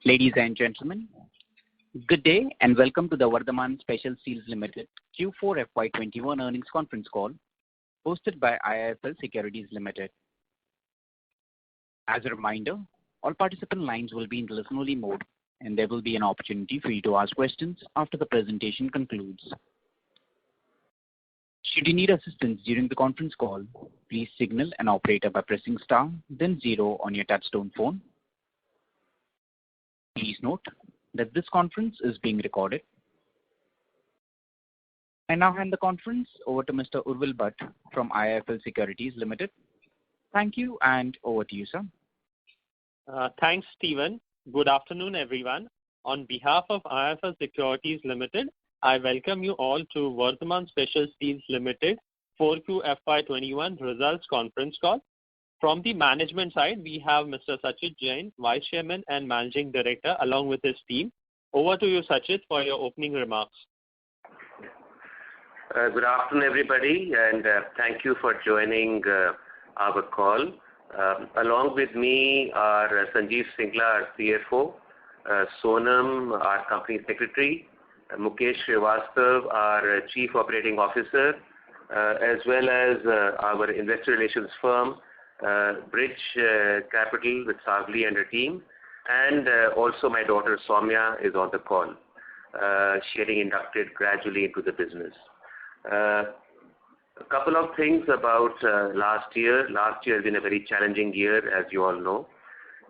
Ladies and gentlemen, good day and welcome to the Vardhman Special Steels Limited Q4 FY21 earnings conference call hosted by IIFL Securities Limited. As a reminder, all participant lines will be in listen-only mode and there will be an opportunity for you to ask questions after the presentation concludes. Should you need assistance during the conference call, please signal an operator by pressing star then 0 on your touchtone phone. Please note that this conference is being recorded. I now hand the conference over to Mr. Urvil Bhatt from IIFL Securities Limited. Thank you and over to you, sir. Thanks, Stephen. Good afternoon, everyone. On behalf of IIFL Securities Limited, I welcome you all to Vardhman Special Steels Limited 4Q FY21 results conference call. From the management side, we have Mr. Sachit Jain, Vice Chairman and Managing Director, along with his team. Over to you, Sachit, for your opening remarks. Good afternoon, everybody, and thank you for joining our call. Along with me are Sanjeev Singla, our CFO, Sonam, our Company Secretary, Mukesh Srivastava, our Chief Operating Officer, as well as our Investor Relations firm, Bridge Capital with Savli and her team, and also my daughter Soumya is on the call. She getting inducted gradually into the business. A couple of things about last year. Last year has been a very challenging year, as you all know.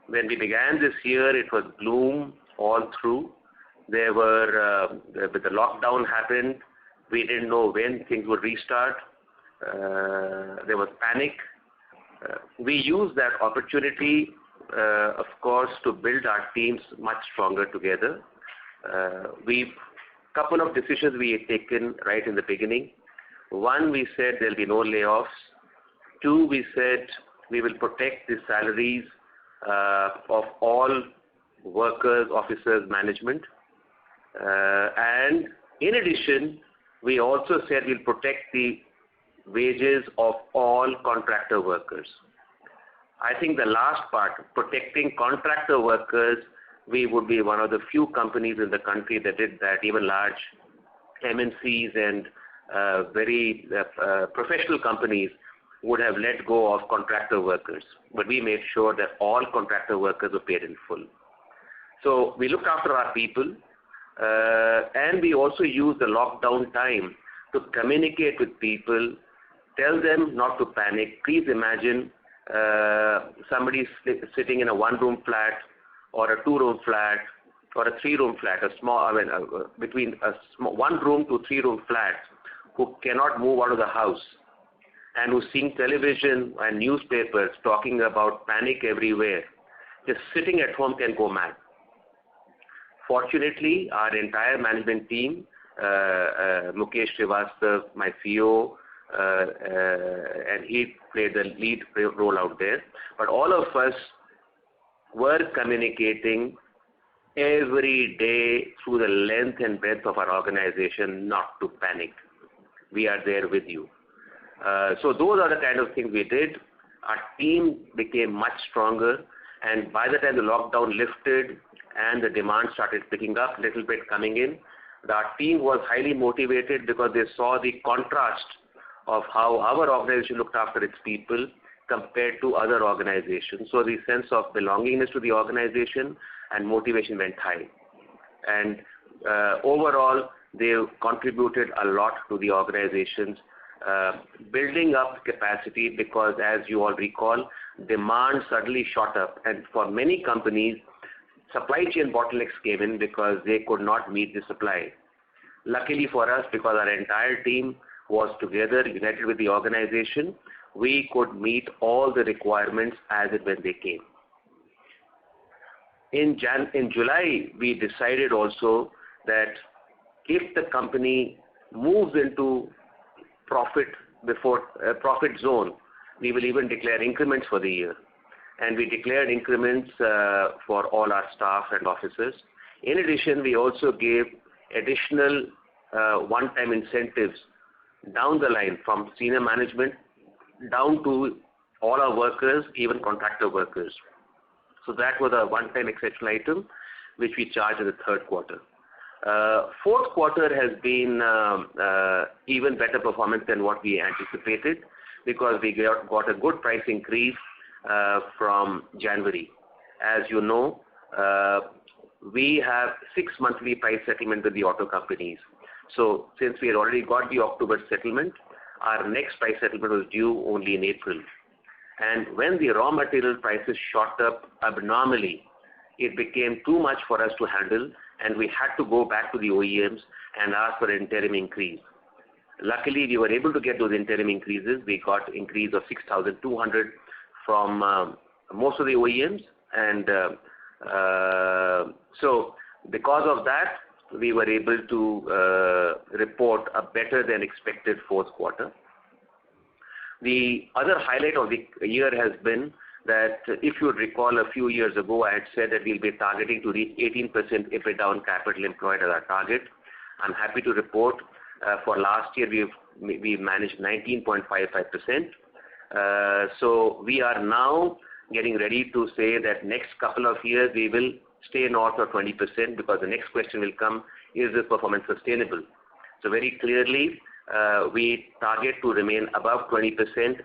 When we began this year, it was gloom all through. There were, with the lockdown happened, we didn't know when things would restart. There was panic. We used that opportunity, of course, to build our teams much stronger together. Couple of decisions we had taken right in the beginning. One, we said there'll be no layoffs. Two, we said we will protect the salaries of all workers, officers, management. And in addition, we also said we'll protect the wages of all contractor workers. I think the last part, protecting contractor workers, we would be one of the few companies in the country that did that. Even large MNCs and very professional companies would have let go of contractor workers. But we made sure that all contractor workers were paid in full. So we looked after our people and we also used the lockdown time to communicate with people, tell them not to panic. Please imagine somebody sitting in a one-room flat or a two-room flat or a three-room flat, between a one-room to three-room flat, who cannot move out of the house and who's seeing television and newspapers talking about panic everywhere. Just sitting at home can go mad. Fortunately, our entire management team, Mukesh Srivastava, my CEO, and he played the lead role out there. But all of us were communicating every day through the length and breadth of our organization not to panic. We are there with you. So those are the kind of things we did. Our team became much stronger, and by the time the lockdown lifted and the demand started picking up, little bit coming in, our team was highly motivated because they saw the contrast of how our organization looked after its people compared to other organizations. So the sense of belongingness to the organization and motivation went high. And overall, they contributed a lot to the organization's building up capacity because, as you all recall, demand suddenly shot up. And for many companies, supply chain bottlenecks came in because they could not meet the supply. Luckily for us, because our entire team was together, united with the organization, we could meet all the requirements as and when they came. In July, we decided also that if the company moves into profit zone, we will even declare increments for the year. And we declared increments for all our staff and officers. In addition, we also gave additional one-time incentives down the line from senior management down to all our workers, even contractor workers. So that was a one-time exceptional item. which we charge in the third quarter. Fourth quarter has been even better performance than what we anticipated because we got a good price increase from January. As you know, we have 6 monthly price settlement with the auto companies. So since we had already got the October settlement, our next price settlement was due only in April. And when the raw material prices shot up abnormally, it became too much for us to handle, and we had to go back to the OEMs and ask for an interim increase. Luckily, we were able to get those interim increases. We got increase of 6,200 from most of the OEMs, and so because of that, we were able to report a better than expected fourth quarter. The other highlight of the year has been that if you recall a few years ago, I had said that we'll be targeting to reach 18% EBITDA on capital employed as our target. I'm happy to report for last year we managed 19.55%. So we are now getting ready to say that next couple of years we will stay north of 20% because the next question will come, is this performance sustainable? So very clearly, we target to remain above 20%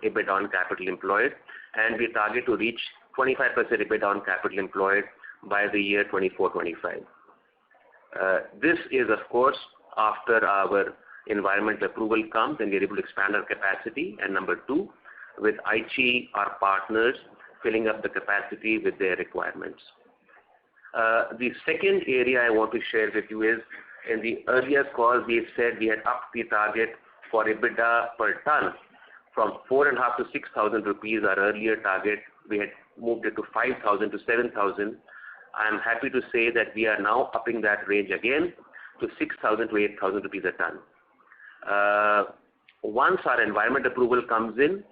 EBITDA on capital employed, and we target to reach 25% EBITDA on capital employed by the year 24-25. This is, of course, after our environmental approval comes and we are able to expand our capacity, and number two, with Aichi, our partners, filling up the capacity with their requirements. The second area I want to share with you is, in the earlier call, we said we had upped the target for EBITDA per ton from 4,500 to 6,000 rupees. Our earlier target, we had moved it to 5,000 to 7,000. I am happy to say that we are now upping that range again to 6,000 to 8,000 rupees a ton. Once our environment approval comes in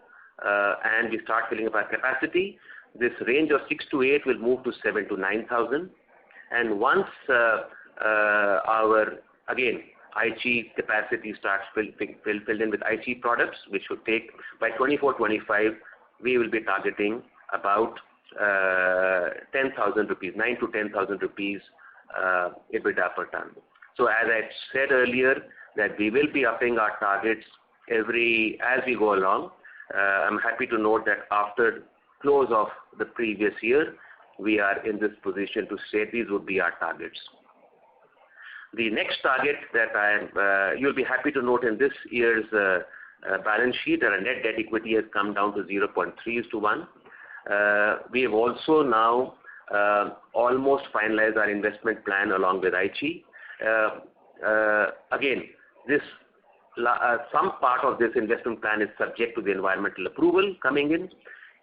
and we start filling up our capacity, this range of 6 to 8 will move to 7 to 9,000. And once our, again, Aichi capacity starts filled in with Aichi products, which should take by 24-25, we will be targeting about 10,000 rupees, 9 to 10,000 rupees EBITDA per ton. So as I said earlier, that we will be upping our targets as we go along. I'm happy to note that after close of the previous year, we are in this position to say these would be our targets. The next target that you'll be happy to note in this year's balance sheet, our net debt equity has come down to 0.3:1. We have also now almost finalized our investment plan along with Aichi. Again, some part of this investment plan is subject to the environmental approval coming in.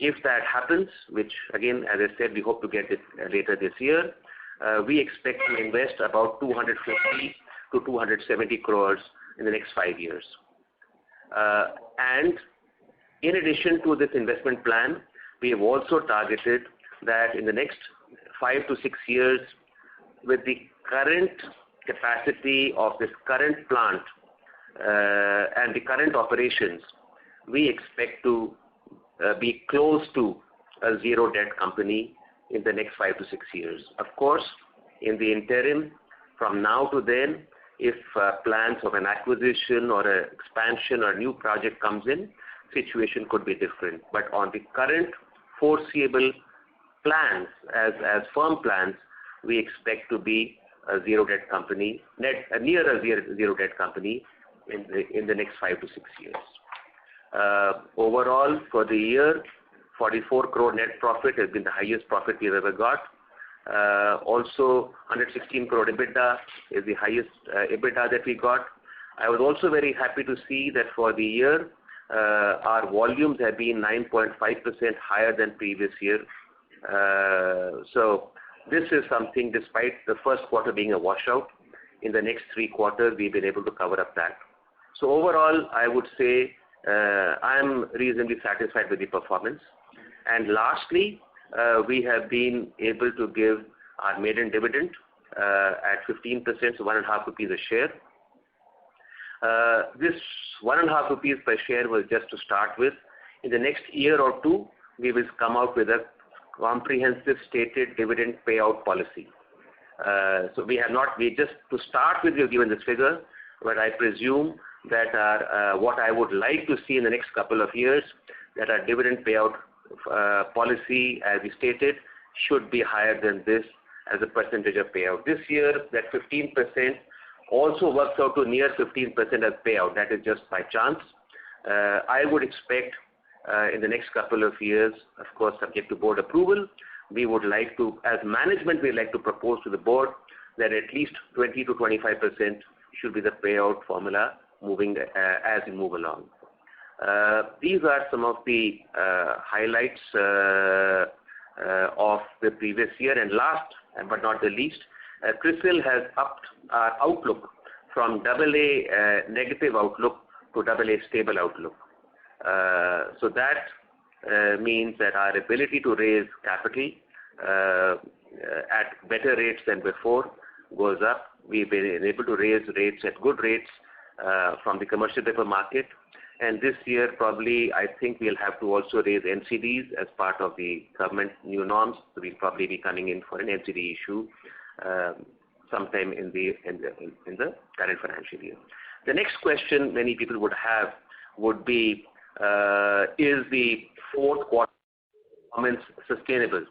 If that happens, which again, as I said, we hope to get it later this year, we expect to invest about 250 to 270 crores in the next 5 years. And in addition to this investment plan, we have also targeted that in the next 5 to 6 years, with the current capacity of this current plant and the current operations, we expect to be close to a zero debt company in the next 5 to 6 years. Of course, in the interim, from now to then, if plans of an acquisition or an expansion or a new project comes in, situation could be different. But on the current foreseeable plans, as firm plans, we expect to be a zero debt company, near a zero debt company in the next 5 to 6 years. Overall, for the year, 44 crore net profit has been the highest profit we've ever got. Also, 116 crore EBITDA is the highest EBITDA that we got. I was also very happy to see that for the year, our volumes have been 9.5% higher than previous year. So this is something, despite the first quarter being a washout, in the next 3 quarters, we've been able to cover up that. So overall, I would say I'm reasonably satisfied with the performance. And lastly, we have been able to give our maiden dividend at 15%, so 1.5 rupees a share. This 1.5 rupees per share was just to start with. In the next year or two, we will come out with a comprehensive stated dividend payout policy. So we just to start with, we have given this figure, but I presume that what I would like to see in the next couple of years, that our dividend payout policy, as we stated, should be higher than this as a percentage of payout. This year, that 15% also works out to near 15% as payout. That is just by chance. I would expect in the next couple of years, of course, subject to board approval, we would like to, as management, we'd like to propose to the board that at least 20 to 25% should be the payout formula moving as we move along. These are some of the highlights of the previous year. And last but not the least, CRISIL has upped our outlook from AA negative outlook to AA stable outlook. So that means that our ability to raise capital at better rates than before goes up. We've been able to raise rates at good rates from the commercial paper market. And this year, probably, I think we'll have to also raise NCDs as part of the government new norms. So we'll probably be coming in for an NCD issue sometime in the current financial year. The next question many people would have would be, is the fourth quarter performance sustainable?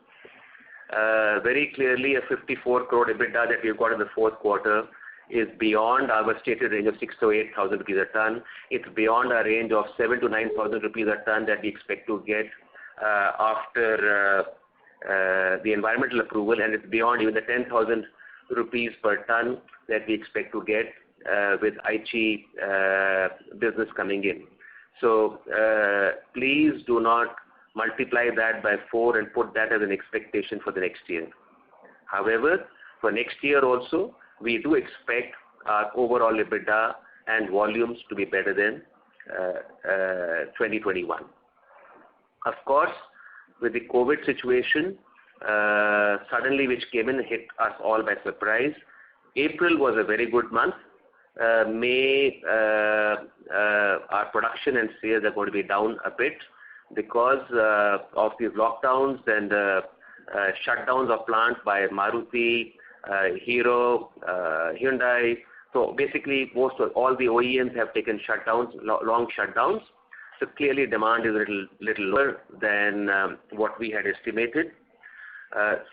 Very clearly, a 54 crore EBITDA that we've got in the fourth quarter is beyond our stated range of 6,000 to 8,000 rupees a ton. It's beyond our range of 7,000 to 9,000 rupees a ton that we expect to get after the environmental approval, and it's beyond even the 10,000 rupees per ton that we expect to get with Aichi business coming in. So please do not multiply that by 4 and put that as an expectation for the next year. However, for next year also, we do expect our overall EBITDA and volumes to be better than 2021. Of course, with the COVID situation, suddenly which came in, hit us all by surprise. April was a very good month. May, our production and sales are going to be down a bit because of these lockdowns and shutdowns of plants by Maruti, Hero, Hyundai. So basically, all the OEMs have taken shutdowns, long shutdowns. So clearly, demand is a little lower than what we had estimated.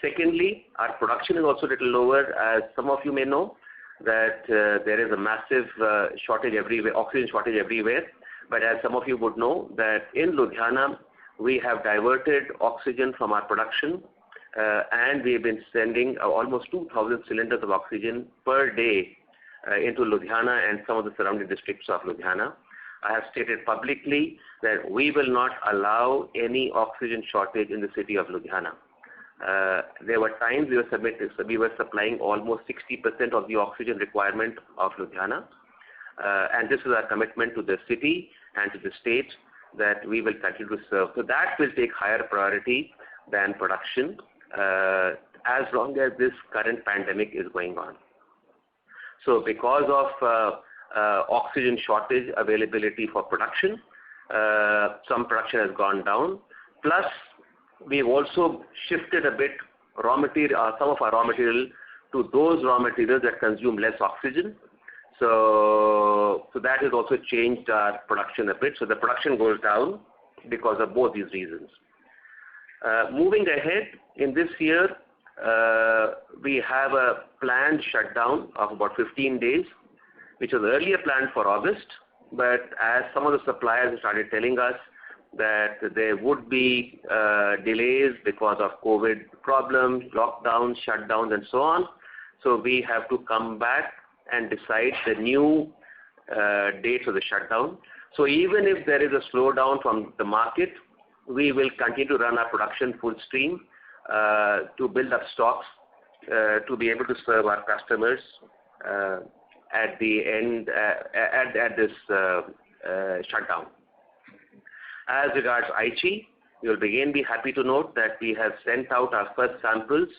Secondly, our production is also a little lower, as some of you may know that there is a massive shortage everywhere, oxygen shortage everywhere. But as some of you would know, that in Ludhiana, we have diverted oxygen from our production, and we have been sending almost 2,000 cylinders of oxygen per day into Ludhiana and some of the surrounding districts of Ludhiana. I have stated publicly that we will not allow any oxygen shortage in the city of Ludhiana. There were times we were supplying almost 60% of the oxygen requirement of Ludhiana. And this is our commitment to the city and to the state that we will continue to serve. So that will take higher priority than production as long as this current pandemic is going on. So because of oxygen shortage availability for production, some production has gone down. Plus, we've also shifted a bit some of our raw material to those raw materials that consume less oxygen. So that has also changed our production a bit. So the production goes down because of both these reasons. Moving ahead, in this year, we have a planned shutdown of about 15 days, which was earlier planned for August. But as some of the suppliers started telling us that there would be delays because of COVID problems, lockdowns, shutdowns, and so on. So we have to come back and decide the new dates of the shutdown. So even if there is a slowdown from the market, we will continue to run our production full stream to build up stocks to be able to serve our customers at the end at this shutdown. As regards Aichi, you will again be happy to note that we have sent out our first samples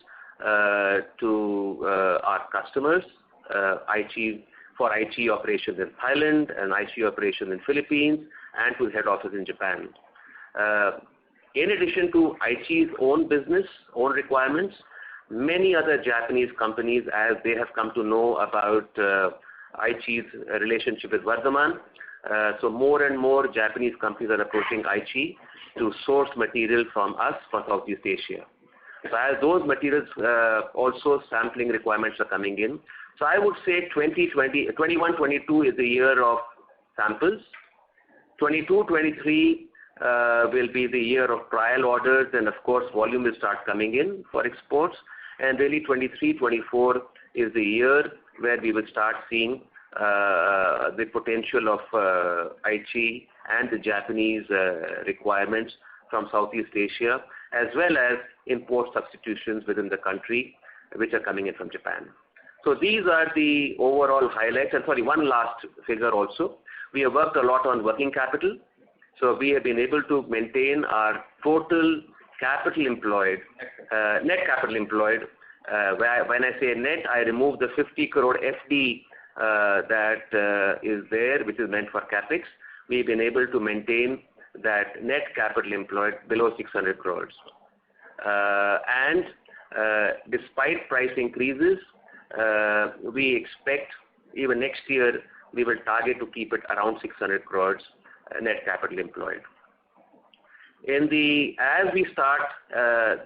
to our customers, for Aichi operations in Thailand and Aichi operations in Philippines and to the head office in Japan. In addition to Aichi's own business, own requirements, many other Japanese companies, as they have come to know about Aichi's relationship with Vardhman. So more and more Japanese companies are approaching Aichi to source material from us for Southeast Asia. So as those materials, also sampling requirements are coming in. So I would say 21-22 is the year of samples. 22-23 will be the year of trial orders, and of course volume will start coming in for exports. And really 23-24 is the year where we will start seeing the potential of Aichi and the Japanese requirements from Southeast Asia, as well as import substitutions within the country, which are coming in from Japan. So these are the overall highlights. And sorry, one last figure also. We have worked a lot on working capital. So we have been able to maintain our total capital employed, net capital employed. When I say net, I remove the 50 crore FD that is there, which is meant for capex. We've been able to maintain that net capital employed below 600 crores. And despite price increases, we expect even next year we will target to keep it around 600 crores net capital employed. As we start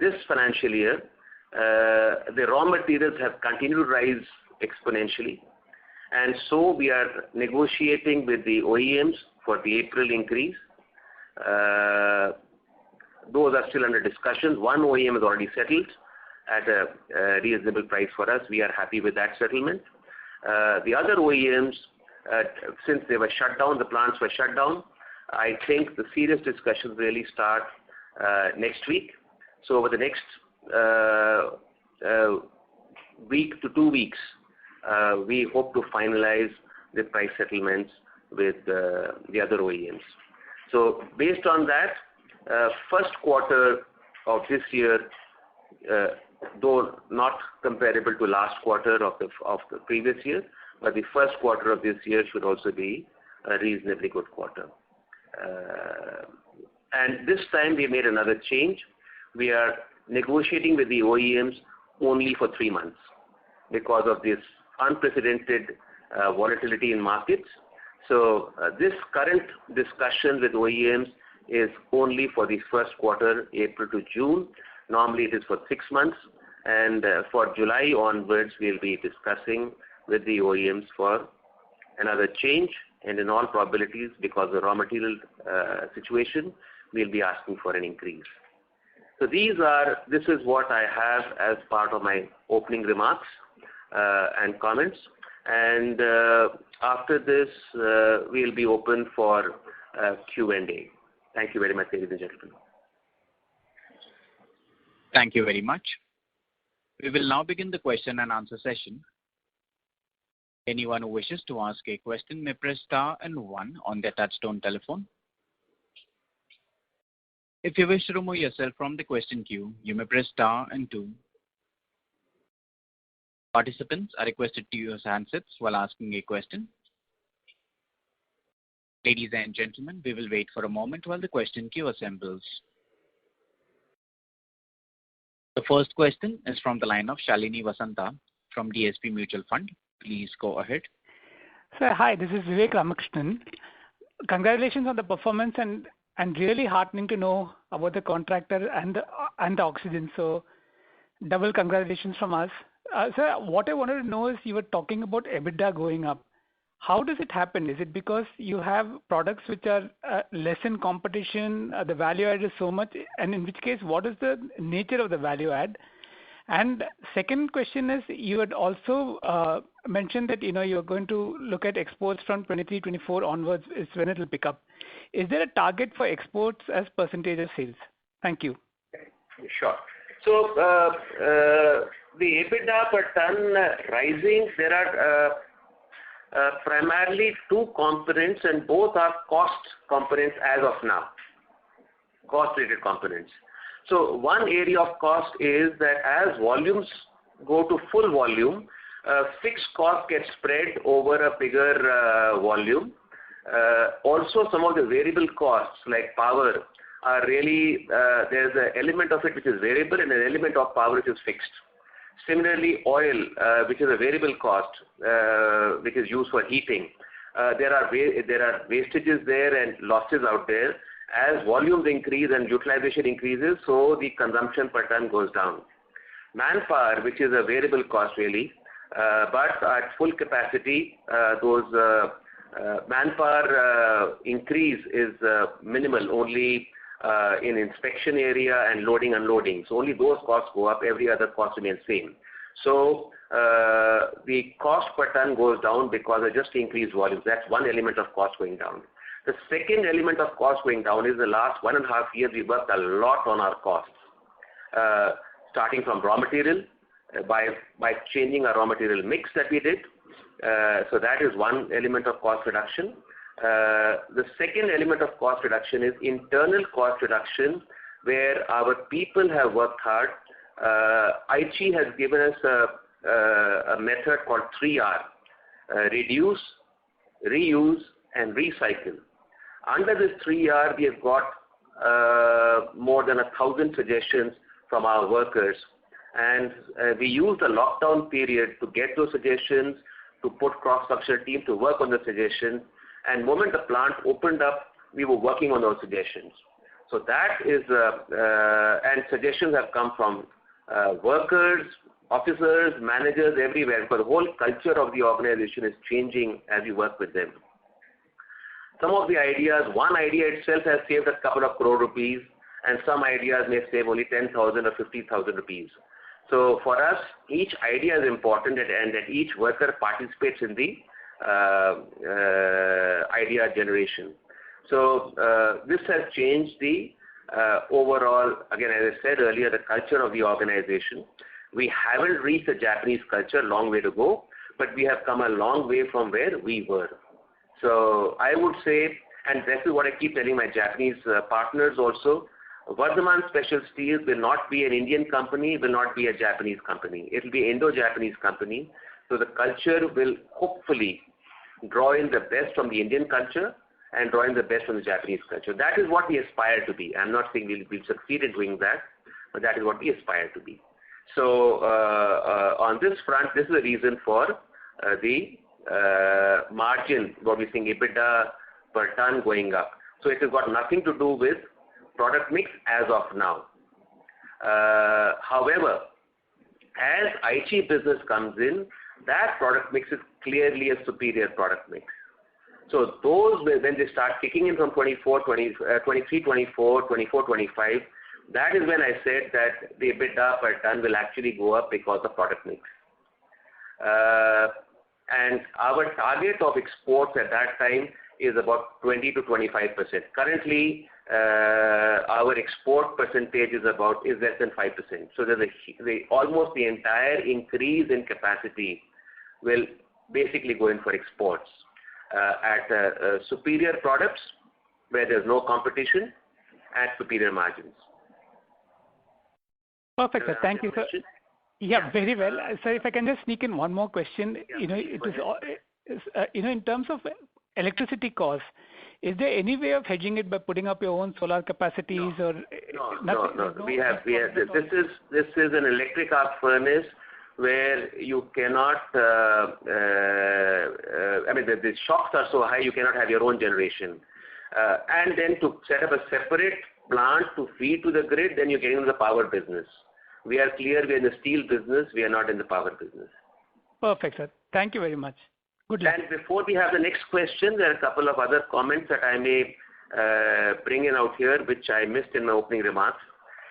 this financial year, the raw materials have continued to rise exponentially, and so we are negotiating with the OEMs for the April increase. Those are still under discussion. One OEM has already settled at a reasonable price for us. We are happy with that settlement. The other OEMs, since they were shut down, the plants were shut down, I think the serious discussions really start next week. So over the next week to 2 weeks, we hope to finalize the price settlements with the other OEMs. So based on that, first quarter of this year, though not comparable to last quarter of the previous year, but the first quarter of this year should also be a reasonably good quarter. And this time we made another change. We are negotiating with the OEMs only for 3 months because of this unprecedented volatility in markets. So this current discussion with OEMs is only for the first quarter, April to June. Normally it is for 6 months, and for July onwards we'll be discussing with the OEMs for another change, and in all probabilities, because of the raw material situation, we'll be asking for an increase. So this is what I have as part of my opening remarks and comments. And after this, we'll be open for Q&A. Thank you very much, ladies and gentlemen. Thank you very much. We will now begin the question and answer session. Anyone who wishes to ask a question may press star and 1 on their touchtone telephone. If you wish to remove yourself from the question queue, you may press star and 2. Participants are requested to use handsets while asking a question. Ladies and gentlemen, we will wait for a moment while the question queue assembles. The first question is from the line of Shalini Vasanta from DSP Mutual Fund. Please go ahead. Sir, hi, this is Vivek Ramakrishnan. Congratulations on the performance and really heartening to know about the contractor and the oxygen. So double congratulations from us. Sir, what I wanted to know is you were talking about EBITDA going up. How does it happen? Is it because you have products which are less in competition, the value add is so much, and in which case, what is the nature of the value add? And second question is, you had also mentioned that you're going to look at exports from 23-24 onwards is when it will pick up. Is there a target for exports as percentage of sales? Thank you. Sure. So the EBITDA per ton rising, there are primarily 2 components, and both are cost components as of now, cost-related components. So one area of cost is that as volumes go to full volume, fixed cost gets spread over a bigger volume. Also, some of the variable costs like power are really, there's an element of it which is variable and an element of power which is fixed. Similarly, oil, which is a variable cost, which is used for heating, there are wastages there and losses out there. As volumes increase and utilization increases, so the consumption per ton goes down. Manpower, which is a variable cost really, but at full capacity, those manpower increase is minimal, only in inspection area and loading unloading. So only those costs go up, every other cost remains same. So the cost per ton goes down because of just increased volumes. That's one element of cost going down. The second element of cost going down is the last 1.5 years we worked a lot on our costs, starting from raw material, by changing our raw material mix that we did. So that is one element of cost reduction. The second element of cost reduction is internal cost reduction, where our people have worked hard. Aichi has given us a method called 3R, reduce, reuse, and recycle. Under this 3R, we have got more than 1,000 suggestions from our workers, and we used the lockdown period to get those suggestions, to put cross-functional team to work on the suggestions, and moment the plant opened up, we were working on those suggestions. So that is, and suggestions have come from workers, officers, managers, everywhere, because the whole culture of the organization is changing as we work with them. Some of the ideas, one idea itself has saved a couple of crore rupees, and some ideas may save only 10,000 or 50,000 rupees. So for us, each idea is important, and that each worker participates in the idea generation. So this has changed the overall, again, as I said earlier, the culture of the organization. We haven't reached the Japanese culture, long way to go, but we have come a long way from where we were. So I would say, and this is what I keep telling my Japanese partners also, Vardhman Special Steels will not be an Indian company, will not be a Japanese company. It will be Indo-Japanese company. So the culture will hopefully draw in the best from the Indian culture and draw in the best from the Japanese culture. That is what we aspire to be. I'm not saying we'll succeed in doing that, but that is what we aspire to be. So on this front, this is the reason for the margin, what we think EBITDA per ton going up. So it has got nothing to do with product mix as of now. However, as Aichi business comes in, that product mix is clearly a superior product mix. So those, when they start kicking in from 23, 24, 24, 25, that is when I said that the EBITDA per ton will actually go up because of product mix. And our target of exports at that time is about 20 to 25%. Currently, our export percentage is less than 5%. So there's almost the entire increase in capacity will basically go in for exports at superior products where there's no competition at superior margins. Perfect, sir. Thank you, sir. Yeah, very well. Sir, if I can just sneak in one more question. Yeah, In terms of electricity costs, is there any way of hedging it by putting up your own solar capacities or nothing? No. We have. This is an electric arc furnace where you cannot. The shocks are so high you cannot have your own generation, and then to set up a separate plant to feed to the grid, then you're getting into the power business. We are clear we're in the steel business. We are not in the power business. Perfect, sir. Thank you very much. Good luck. And before we have the next question, there are a couple of other comments that I may bring in out here, which I missed in my opening remarks.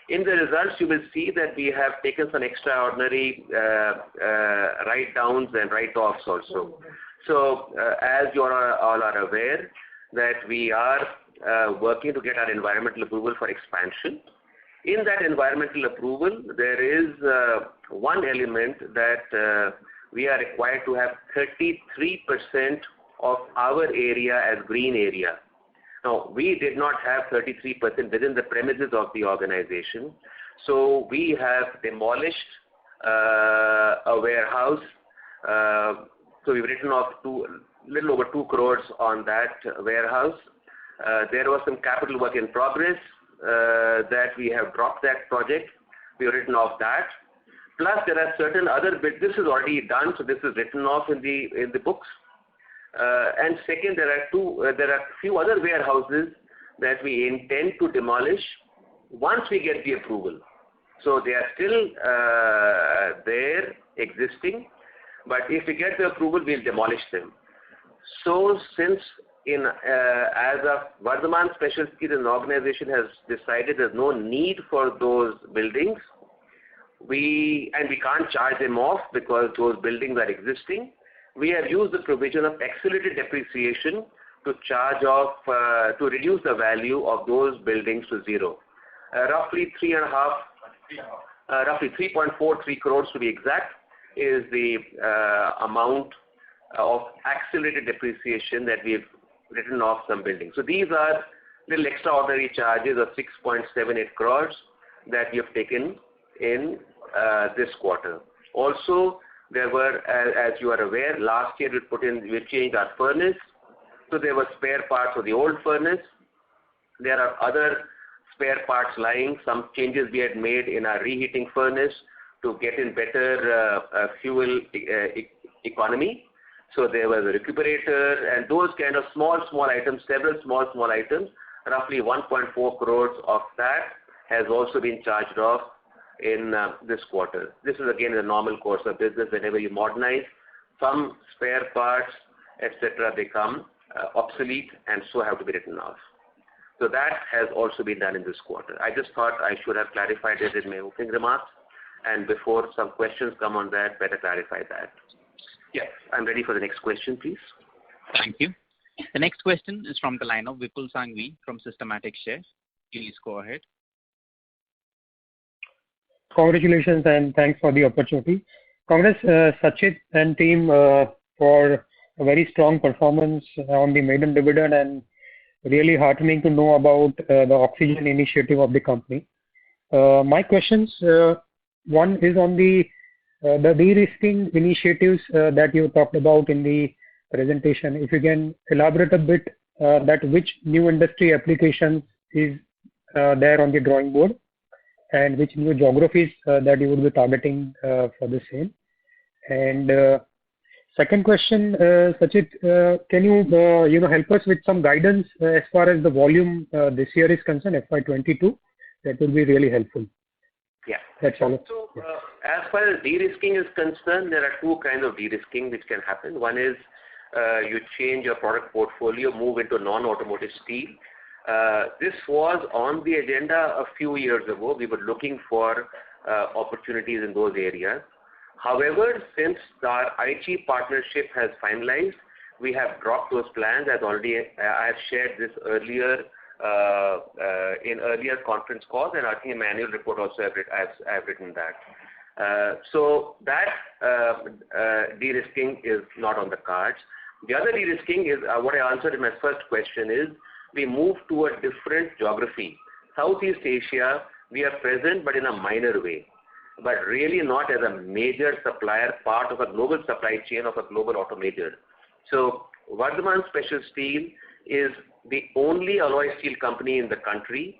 In the results, you will see that we have taken some extraordinary write-downs and write-offs also. So as you all are aware, that we are working to get our environmental approval for expansion. In that environmental approval, there is one element that we are required to have 33% of our area as green area. Now, we did not have 33% within the premises of the organization. So we have demolished a warehouse. So we've written off little over 2 crores on that warehouse. There was some capital work in progress that we have dropped that project. We have written off that. Plus, there are certain other bits. This is already done, so this is written off in the books. And second, there are few other warehouses that we intend to demolish once we get the approval. So they are still there, existing, but if we get the approval, we'll demolish them. So since as a Vardhman Special Steel, an organization has decided there's no need for those buildings, we can't charge them off because those buildings are existing. We have used the provision of accelerated depreciation to charge off, to reduce the value of those buildings to zero. Roughly 3.43 crores to be exact is the amount of accelerated depreciation that we've written off some buildings. So these are little extraordinary charges of 6.78 crores that we have taken in this quarter. Also, there were, as you are aware, last year we changed our furnace, so there were spare parts of the old furnace. There are other spare parts lying, some changes we had made in our reheating furnace to get in better fuel economy. So there was a recuperator and those kind of small items, several small items, roughly 1.4 crores of that has also been charged off in this quarter. This is again the normal course of business. Whenever you modernize, some spare parts, etc., become obsolete and so have to be written off. So that has also been done in this quarter. I just thought I should have clarified it in my opening remarks, and before some questions come on that, better clarify that. Yes, I'm ready for the next question, please. Thank you. The next question is from the line of Vipul Sanghvi from Systematic Shares. Please go ahead. Congratulations and thanks for the opportunity. Congrats, Sachit and team, for a very strong performance on the maiden dividend, and really heartening to know about the oxygen initiative of the company. My questions, one is on the de-risking initiatives that you talked about in the presentation. If you can elaborate a bit that which new industry applications is there on the drawing board, and which new geographies that you would be targeting for the same. And second question, Sachit, can you help us with some guidance as far as the volume this year is concerned, FY22? That would be really helpful. Yeah. That's all. So, as far as de-risking is concerned, there are two kinds of de-risking which can happen. One is you change your product portfolio, move into non-automotive steel. This was on the agenda a few years ago. We were looking for opportunities in those areas. However, since our Aichi partnership has finalized, we have dropped those plans. As already I have shared this earlier in earlier conference calls, and I think in my annual report also I have written that. So that de-risking is not on the cards. The other de-risking is what I answered in my first question is we move to a different geography. Southeast Asia, we are present but in a minor way, but really not as a major supplier, part of a global supply chain of a global auto major. So Vardhman Special Steel is the only alloy steel company in the country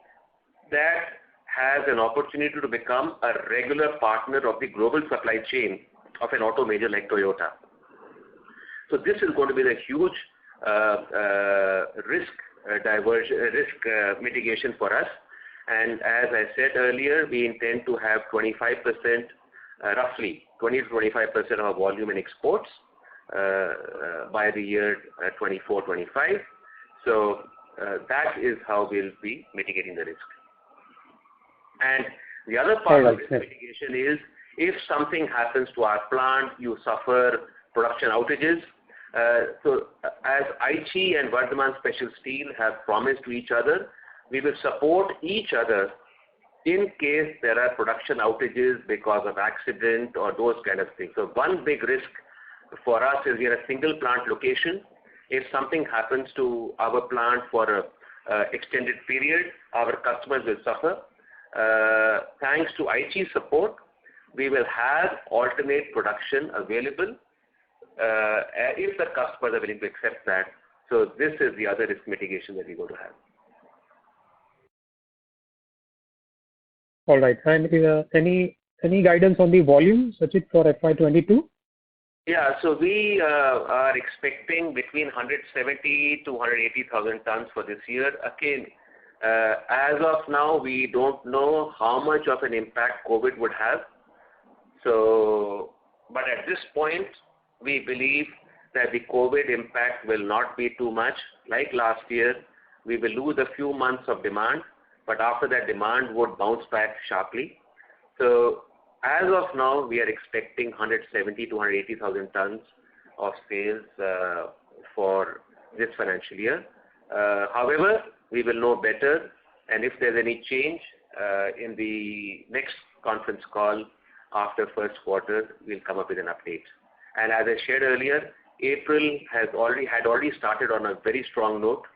that has an opportunity to become a regular partner of the global supply chain of an auto major like Toyota. So this is going to be the huge risk mitigation for us. And as I said earlier, we intend to have 25%, roughly 20 to 25% of our volume in exports by the year 24-25. So that is how we'll be mitigating the risk. And the other part of this mitigation is if something happens to our plant, you suffer production outages. So as Aichi and Vardhman Special Steel have promised to each other, we will support each other in case there are production outages because of accident or those kind of things. So one big risk for us is we are a single plant location. If something happens to our plant for an extended period, our customers will suffer. Thanks to Aichi's support, we will have alternate production available if the customers are willing to accept that. So this is the other risk mitigation that we're going to have. All right. And any any guidance on the volume, Sachit, for FY22? Yeah. So we are expecting between 170 to 180,000 tons for this year. Again, as of now, we don't know how much of an impact COVID would have. So, but at this point, we believe that the COVID impact will not be too much. Like last year, we will lose a few months of demand, but after that demand would bounce back sharply. So as of now, we are expecting 170 to 180,000 tons of sales for this financial year. However, we will know better, and if there's any change in the next conference call after first quarter, we'll come up with an update. And as I shared earlier, April had already started on a very strong note.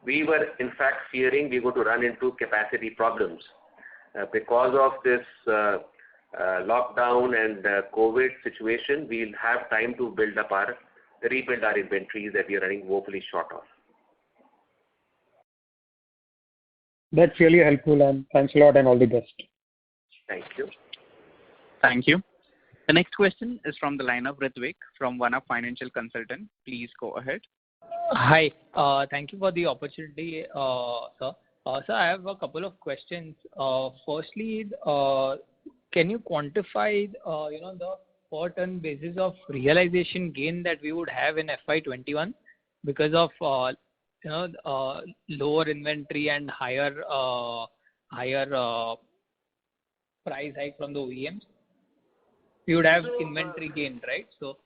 We were in fact fearing we were going to run into capacity problems. Because of this lockdown and COVID situation, we'll have time to rebuild our inventories that we are running woefully short of. That's really helpful, and thanks a lot and all the best. Thank you. Thank you. The next question is from the line of Ritvik from One-Up Financial Consultant. Please go ahead. Hi. Thank you for the opportunity, sir. Sir, I have a couple of questions. Firstly, can you quantify, the per ton basis of realization gain that we would have in FY21 because of, lower inventory and higher price hike from the OEMs? We would have inventory gain, right? So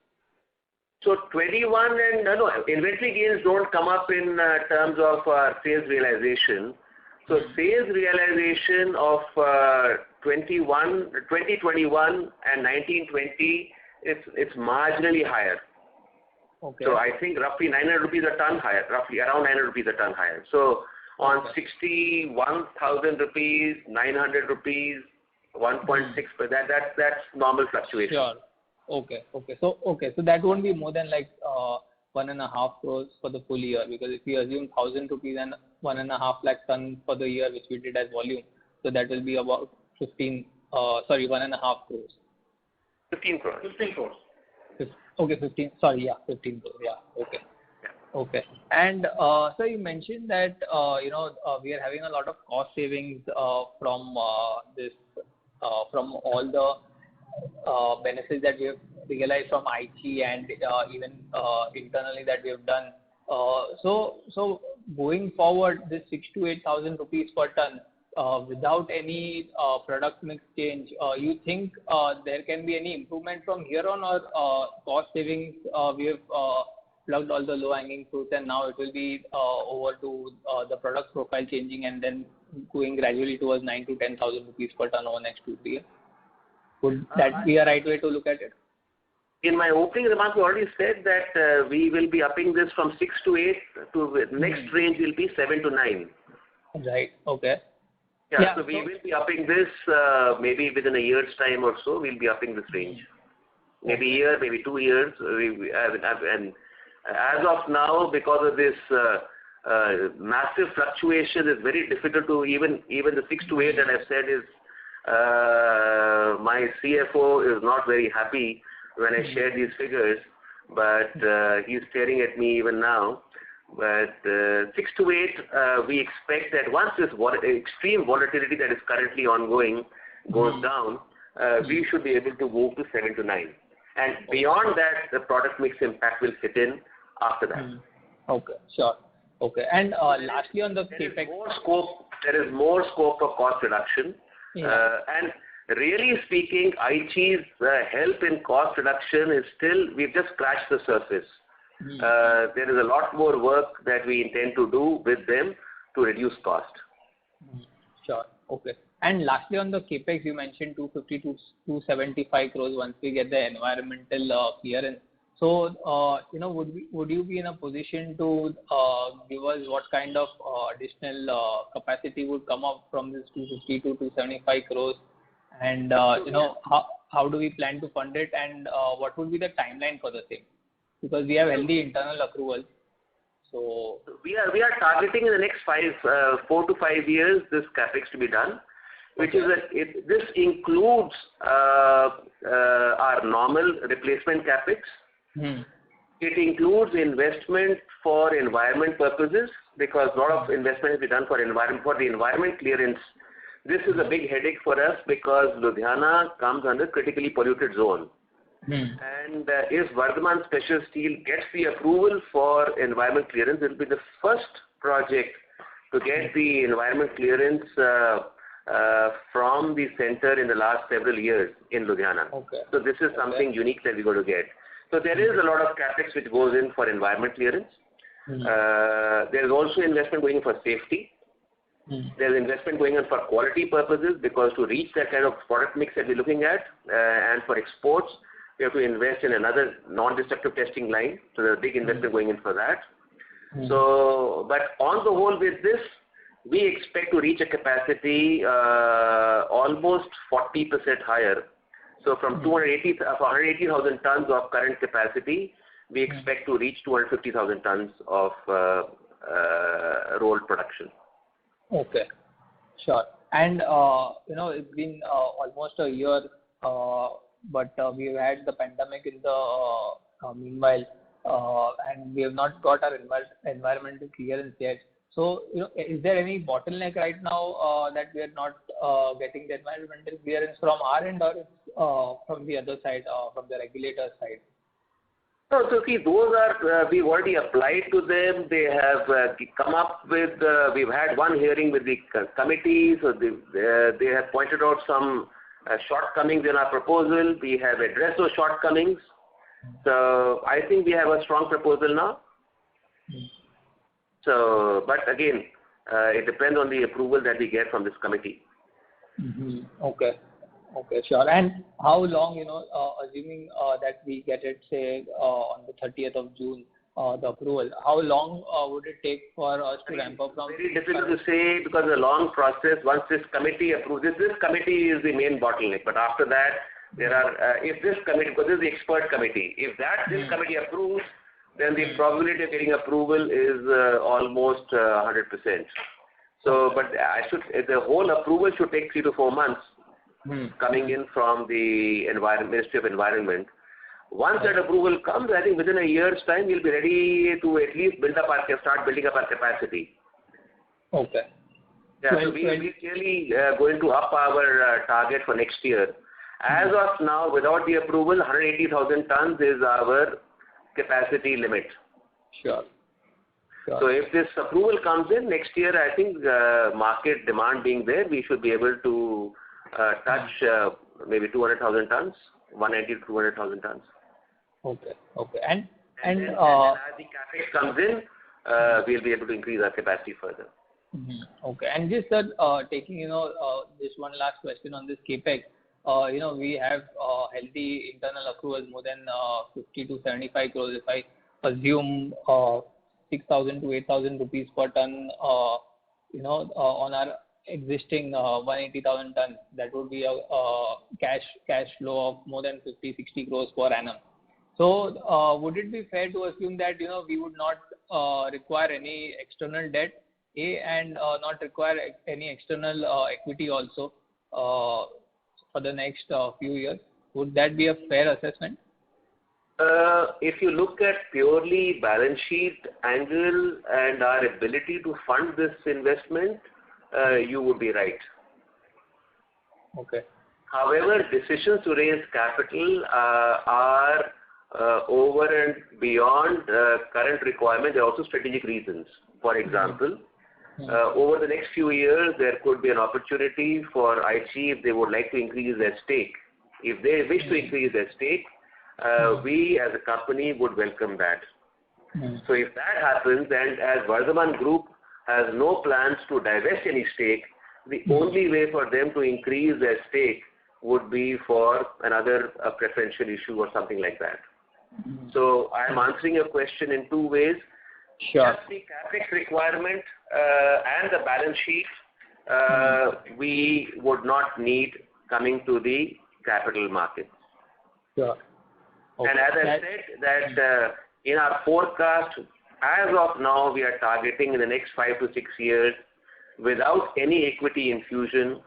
21 and inventory gains don't come up in terms of sales realization. So sales realization of 2021 and 19-20, it's marginally higher. Okay. So I think roughly 900 rupees a ton higher, roughly around 900 rupees a ton higher. So on 61,000 rupees, 900 rupees, 1.6, that's normal fluctuation. Sure. Okay. So that won't be more than like 1.5 crores for the full year, because if we assume 1,000 rupees and 1.5 lakh ton for the year, which we did as volume, so that will be about 1.5 crores. 15 crores. 15 crores. Okay, 15. Sorry, yeah, 15 crores. Yeah. Okay. Yeah. Okay. And so you mentioned that we are having a lot of cost savings from from all the benefits that we have realized from IT and even internally that we have done. So going forward, this 6,000 to 8,000 rupees per ton without any product mix change, you think there can be any improvement from here on, or cost savings we have plugged all the low-hanging fruits and now it will be over to the product profile changing and then going gradually towards 9,000 to 10,000 rupees per ton over next 2-3 years? Would that be a right way to look at it? In my opening remarks, we already said that we will be upping this from 6 to 8 to the next range will be 7 to 9. Right. Okay. Yeah, so we will be upping this maybe within a year's time or so. We'll be upping this range. Maybe a year, maybe 2 years. And as of now, because of this massive fluctuation, it's very difficult to even the 6 to 8 that I've said is my CFO is not very happy when I share these figures, but he's staring at me even now. But 6 to 8, we expect that once this extreme volatility that is currently ongoing goes down, we should be able to move to 7 to 9. And beyond that, the product mix impact will fit in after that. Okay, sure. Okay, and lastly on the CapEx. There is more scope for cost reduction. Yeah. And really speaking, IT's help in cost reduction is still, we've just scratched the surface. There is a lot more work that we intend to do with them to reduce cost. Sure. Okay. And lastly, on the capex, you mentioned 250 to 275 crores once we get the environmental clearance. So, would you be in a position to give us what kind of additional capacity would come up from this 250 to 275 crores? And how do we plan to fund it? And what would be the timeline for the same? Because we have healthy internal accruals. So we are targeting in the next 4 to 5 years this capex to be done. This includes our normal replacement capex. It includes investment for environment purposes, because a lot of investment is done for the environment clearance. This is a big headache for us because Ludhiana comes under critically polluted zone. And if Vardhaman Special Steel gets the approval for environment clearance, it will be the first project to get the environment clearance from the center in the last several years in Ludhiana. So this is something unique that we're going to get. So there is a lot of capex which goes in for environment clearance. There is also investment going in for safety. There is investment going in for quality purposes, because to reach that kind of product mix that we're looking at, and for exports, we have to invest in another non-destructive testing line. So there's a big investment going in for that. So, but on the whole with this, we expect to reach a capacity almost 40% higher. So from 180,000 tons of current capacity, we expect to reach 250,000 tons of rolled production. Okay, sure. And it's been almost a year, but we've had the pandemic in the meanwhile, and we have not got our environmental clearance yet. So, is there any bottleneck right now that we are not getting the environmental clearance from our end, or from the other side, from the regulator side? No, so see, those are, we've already applied to them. They have come up with, we've had one hearing with the committee, so they have pointed out some shortcomings in our proposal. We have addressed those shortcomings. So I think we have a strong proposal now. So, but again, it depends on the approval that we get from this committee. Okay, sure. And how long, assuming that we get it, say, on the 30th of June, the approval, how long would it take for us to ramp up from? Very difficult to say, because it's a long process. Once this committee approves, this committee is the main bottleneck. But after that, there are, if this committee, because this is the expert committee, if this committee approves, then the probability of getting approval is almost 100%. So, but the whole approval should take 3 to 4 months. Coming in from the Ministry of Environment. Once that approval comes, I think within a year's time, we'll be ready to at least start building up our capacity. Okay. Yeah, so we're clearly going to up our target for next year. As of now, without the approval, 180,000 tons is our capacity limit. Sure. So if this approval comes in next year, I think market demand being there, we should be able to touch maybe 200,000 tons, 190 to 200,000 tons. Okay. And as the capex comes in, we'll be able to increase our capacity further. Okay. And just taking, just one last question on this capex. We have healthy internal accruals, more than 50 to 75 crores. If I assume 6,000 to 8,000 rupees per ton, on our existing 180,000 tons, that would be a cash flow of more than 50-60 crores per annum. So would it be fair to assume that we would not require any external debt, and not require any external equity also for the next few years? Would that be a fair assessment? If you look at purely balance sheet angle and our ability to fund this investment, you would be right. Okay. However, decisions to raise capital are over and beyond current requirement. There are also strategic reasons. For example, over the next few years, there could be an opportunity for Aichi if they would like to increase their stake. If they wish to increase their stake, we as a company would welcome that. So if that happens, and as Vardhaman Group has no plans to divest any stake, the only way for them to increase their stake would be for another preferential issue or something like that. So I am answering your question in two ways. Sure. Just the capex requirement and the balance sheet, we would not need coming to the capital market. Sure. Okay. And as I said, that in our forecast, as of now, we are targeting in the next 5 to 6 years, without any equity infusion,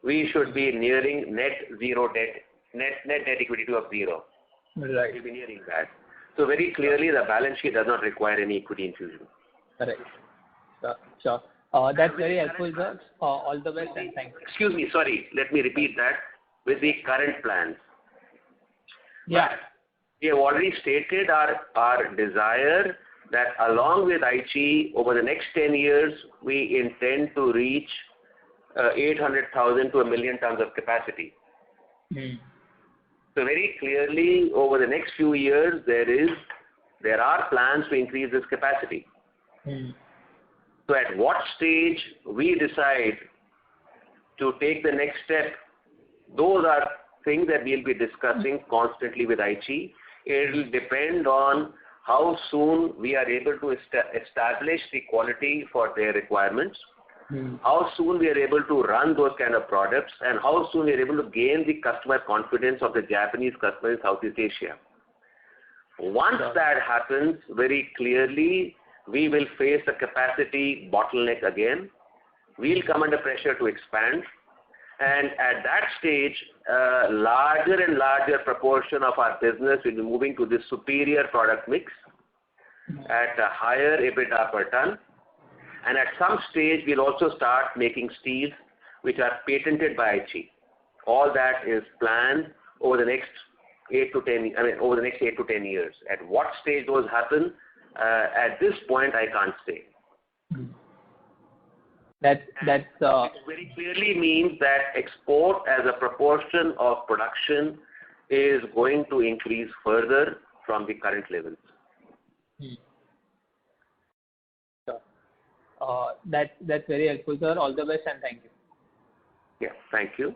we should be nearing net zero debt, net debt equity of zero. Right. We'll be nearing that. So very clearly, the balance sheet does not require any equity infusion. Correct. Sure. That's very helpful, sir. All the best and thanks. Excuse me, sorry. Let me repeat that. With the current plans. Yeah. But we have already stated our desire that along with Aichi, over the next 10 years, we intend to reach 800,000 to 1 million tons of capacity. So very clearly, over the next few years, there are plans to increase this capacity. So at what stage we decide to take the next step, those are things that we'll be discussing constantly with Aichi. It will depend on how soon we are able to establish the quality for their requirements, how soon we are able to run those kind of products, and how soon we are able to gain the customer confidence of the Japanese customers in Southeast Asia. Once that happens, very clearly, we will face a capacity bottleneck again. We'll come under pressure to expand. And at that stage, larger and larger proportion of our business will be moving to this superior product mix at a higher EBITDA per ton. And at some stage, we'll also start making steels which are patented by Aichi. All that is planned over the next 8 to 10 years. At what stage those happen, at this point, I can't say. That's It very clearly means that export as a proportion of production is going to increase further from the current levels. Sure. That's very helpful, sir. All the best and thank you. Yeah, thank you.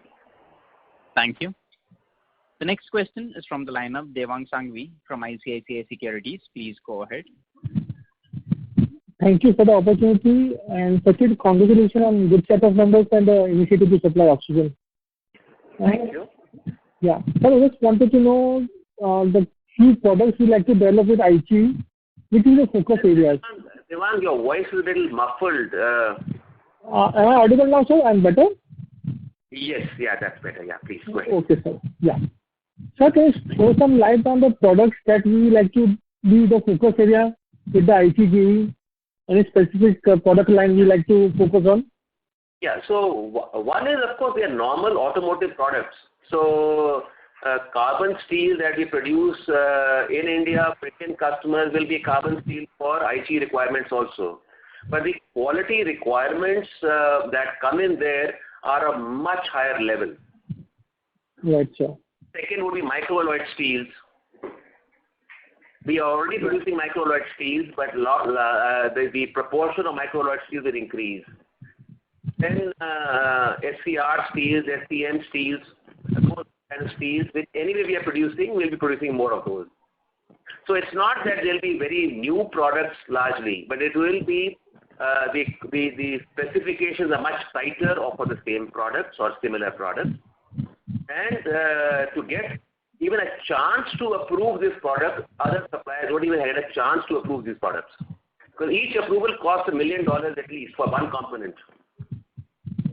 Thank you. The next question is from the line of Devang Sangvi from ICICI Securities. Please go ahead. Thank you for the opportunity, and Sachit, congratulations on good set of numbers and the initiative to supply oxygen. Thank you. Yeah. So I just wanted to know the few products you like to develop with Aichi, which is the focus areas. Devang, your voice is a little muffled. Am I audible now, sir? I'm better? Yes, yeah, that's better. Yeah, please go ahead. Okay, sir. Yeah. Sir, can you throw some light on the products that we like to be the focus area with the Aichi JV? Any specific product line we like to focus on? Yeah, so one is, of course, they are normal automotive products. So carbon steel that we produce in India for Indian customers will be carbon steel for Aichi requirements also. But the quality requirements that come in there are a much higher level. Right, sir. Second would be microalloy steels. We are already producing microalloy steels, but the proportion of microalloy steels will increase. Then SCR steels, SCM steels, those kind of steels, which anyway we are producing, we'll be producing more of those. So it's not that there'll be very new products largely, but it will be the specifications are much tighter for the same products or similar products. And to get even a chance to approve this product, other suppliers don't even have a chance to approve these products. Because each approval costs $1 million at least for one component.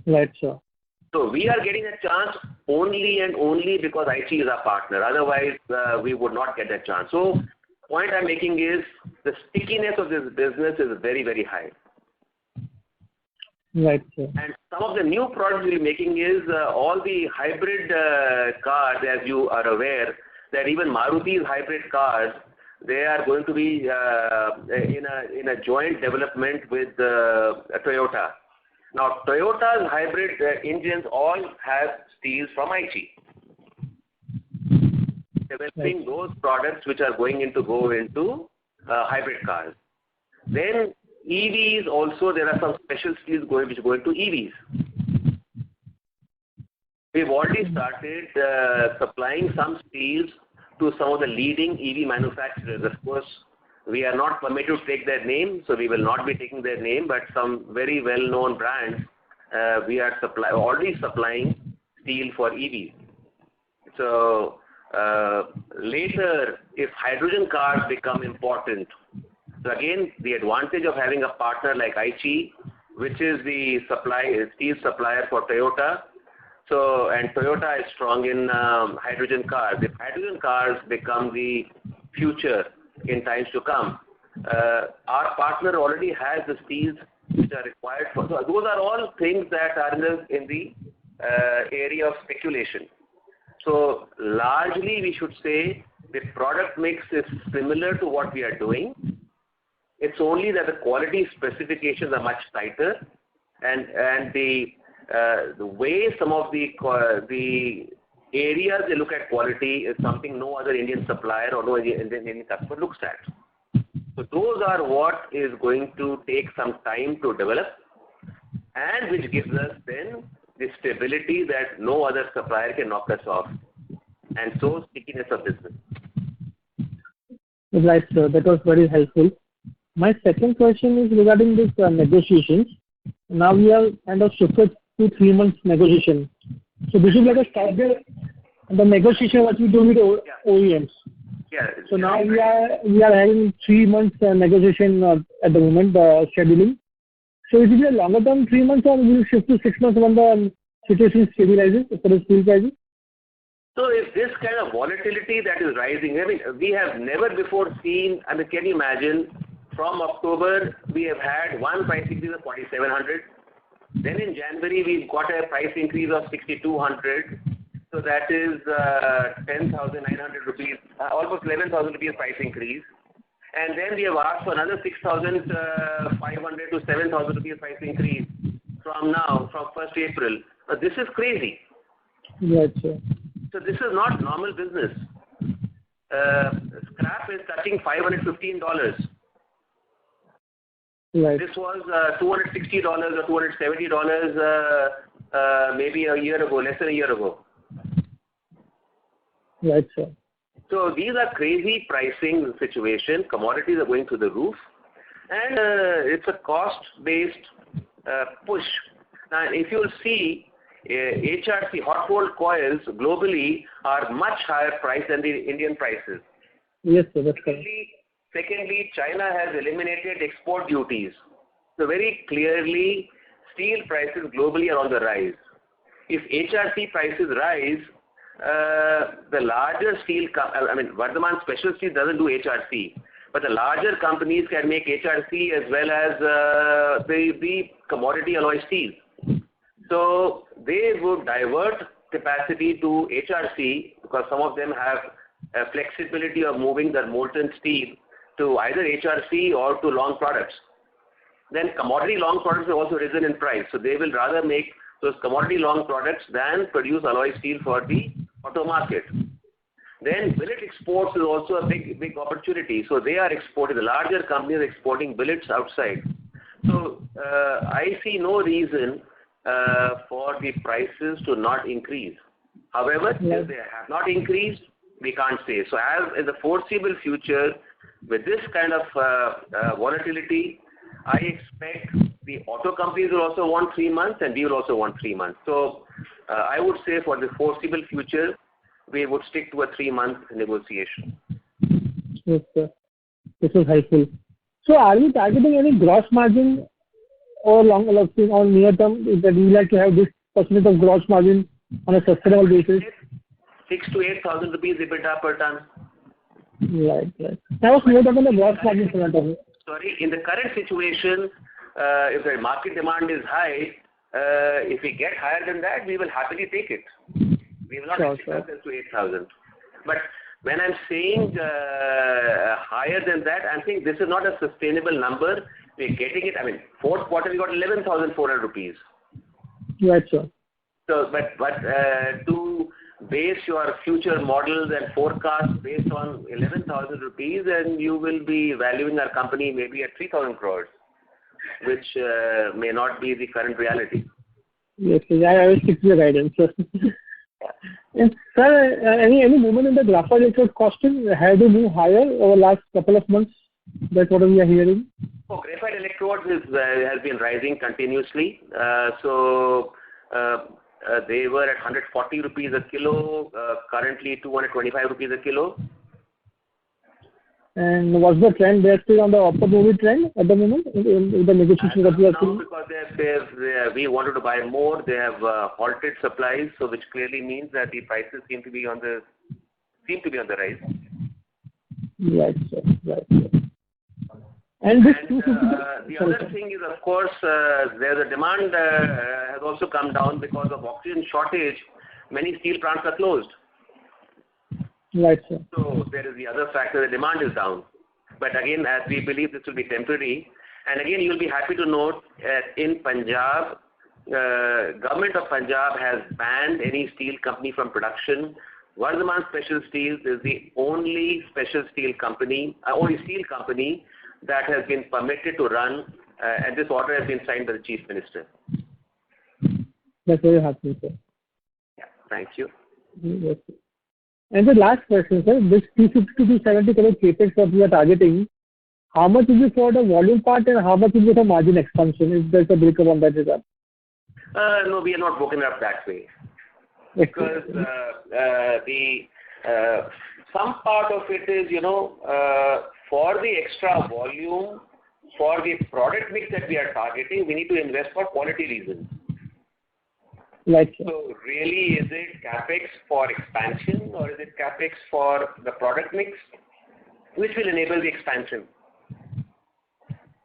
Right, sir. So we are getting a chance only and only because Aichi is our partner. Otherwise, we would not get that chance. So the point I'm making is the stickiness of this business is very, very high. Right, sir. And some of the new products we're making is all the hybrid cars, as you are aware, that even Maruti's hybrid cars, they are going to be in a joint development with Toyota. Now, Toyota's hybrid engines all have steels from Aichi. Developing those products which are going into hybrid cars. Then EVs also, there are some special steels which go into EVs. We've already started supplying some steels to some of the leading EV manufacturers. Of course, we are not permitted to take their name, so we will not be taking their name, but some very well-known brands, we are already supplying steel for EVs. So later, if hydrogen cars become important, so again, the advantage of having a partner like Aichi, which is the steel supplier for Toyota. So, and Toyota is strong in hydrogen cars. If hydrogen cars become the future in times to come, our partner already has the steels which are required for. So those are all things that are in the area of speculation. So largely we should say the product mix is similar to what we are doing. It's only that the quality specifications are much tighter, and the way some of the areas they look at quality is something no other Indian supplier or no Indian customer looks at. So those are what is going to take some time to develop, and which gives us then the stability that no other supplier can knock us off, and so stickiness of business. Right, sir. That was very helpful. My second question is regarding this negotiations. Now we are kind of shifted to 3 months negotiation. So this is like a standard, the negotiation what we do with OEMs. Yeah. So now we are having 3 months negotiation at the moment, scheduling. So is it a longer term 3 months, or will shift to 6 months when the situation stabilizes for the steel prices? So if this kind of volatility that is rising, I mean, we have never before seen, I mean, can you imagine, from October, we have had one price increase of 4,700. Then in January, we've got a price increase of 6,200. So that is 10,900 rupees, almost 11,000 rupees price increase. And then we have asked for another 6,500 to 7,000 rupees price increase from now, from 1st April. This is crazy. Yes, sir. So this is not normal business. Scrap is touching $515. Right. This was $260 or $270 maybe a year ago, less than a year ago. Right, sir. So these are crazy pricing situation. Commodities are going through the roof, and it's a cost-based push. Now, if you'll see, HRC, hot rolled coils globally are much higher price than the Indian prices. Yes, sir, that's correct. Secondly, China has eliminated export duties. So very clearly, steel prices globally are on the rise. If HRC prices rise, the larger steel, Vardhman Special Steel doesn't do HRC, but the larger companies can make HRC as well as the commodity alloy steel. So they would divert capacity to HRC because some of them have a flexibility of moving their molten steel to either HRC or to long products. Then commodity long products have also risen in price. So they will rather make those commodity long products than produce alloy steel for the auto market. Then billet exports is also a big opportunity. So they are exporting, the larger companies are exporting billets outside. So I see no reason for the prices to not increase. However, if they have not increased, we can't say. So as in the foreseeable future, with this kind of volatility, I expect the auto companies will also want 3 months, and we will also want 3 months. So I would say for the foreseeable future, we would stick to a 3-month negotiation. Yes, sir. This is helpful. So are we targeting any gross margin or long or near term that we like to have this percentage of gross margin on a sustainable basis? 6,000 to 8,000 rupees EBITDA per ton. Right. I was more talking about the gross margin front of it. Sorry, in the current situation, if the market demand is high, if we get higher than that, we will happily take it. We will not restrict ourselves to 8,000. But when I'm saying higher than that, I'm saying this is not a sustainable number. We're getting it. I mean, fourth quarter we got 11,400 rupees. Right, sir. So, but to base your future models and forecasts based on 11,000 rupees, and you will be valuing our company maybe at 3,000 crores, which may not be the current reality. Yes, sir. I will stick to the guidance, sir. And sir, any movement in the graphite electrode costing? Have they moved higher over the last couple of months? That's what we are hearing. Oh, graphite electrodes has been rising continuously. They were at 140 rupees a kilo, currently 225 rupees a kilo. And what's the trend? They're still on the upward moving trend at the moment in the negotiation that we are seeing? Because we wanted to buy more, they have halted supplies, so which clearly means that the prices seem to be on the rise. Right, sir. Right, sir. And this the other thing is, of course, the demand has also come down because of oxygen shortage. Many steel plants are closed. Right, sir. So there is the other factor, the demand is down. But again, as we believe this will be temporary, and again, you'll be happy to note in Punjab, government of Punjab has banned any steel company from production. Vardhaman Special Steels is the only special steel company, only steel company that has been permitted to run, and this order has been signed by the Chief Minister. That's very happy, sir. Yeah, thank you. Yes, sir. And the last question, sir, this 250 to 270 crore capex that we are targeting, how much is it for the volume part and how much is it for margin expansion? If there's a breakup on that regard. No, we are not broken up that way. Because some part of it is, for the extra volume, for the product mix that we are targeting, we need to invest for quality reasons. Right. So really, is it capex for expansion or is it capex for the product mix, which will enable the expansion?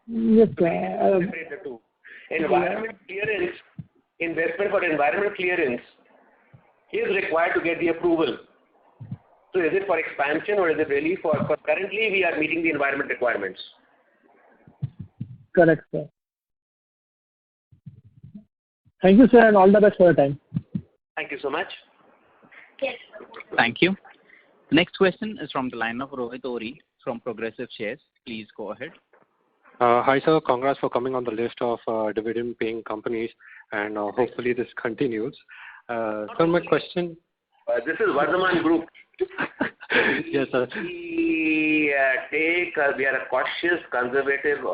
Yes, separate the two. Environment clearance, investment for environment clearance is required to get the approval. So is it for expansion or is it really for currently we are meeting the environment requirements? Correct, sir. Thank you, sir, and all the best for your time. Thank you so much. Thank you. The next question is from the line of Rohit Ori from Progressive Shares. Please go ahead. Hi, sir. Congrats for coming on the list of dividend-paying companies, and hopefully this continues. Sir, my question... this is Vardhaman Group. Yes, sir. We are a cautious, conservative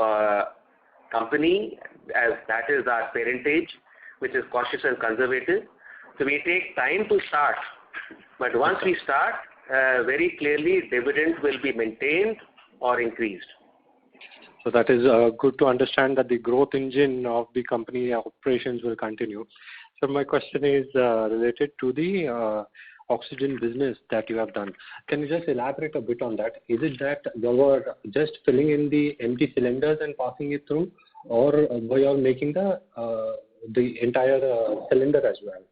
company, as that is our parentage, which is cautious and conservative. So we take time to start. But once we start, very clearly dividends will be maintained or increased. So that is good to understand that the growth engine of the company operations will continue. So my question is related to the oxygen business that you have done. Can you just elaborate a bit on that? Is it that you were just filling in the empty cylinders and passing it through, or were you all making the entire cylinder as well?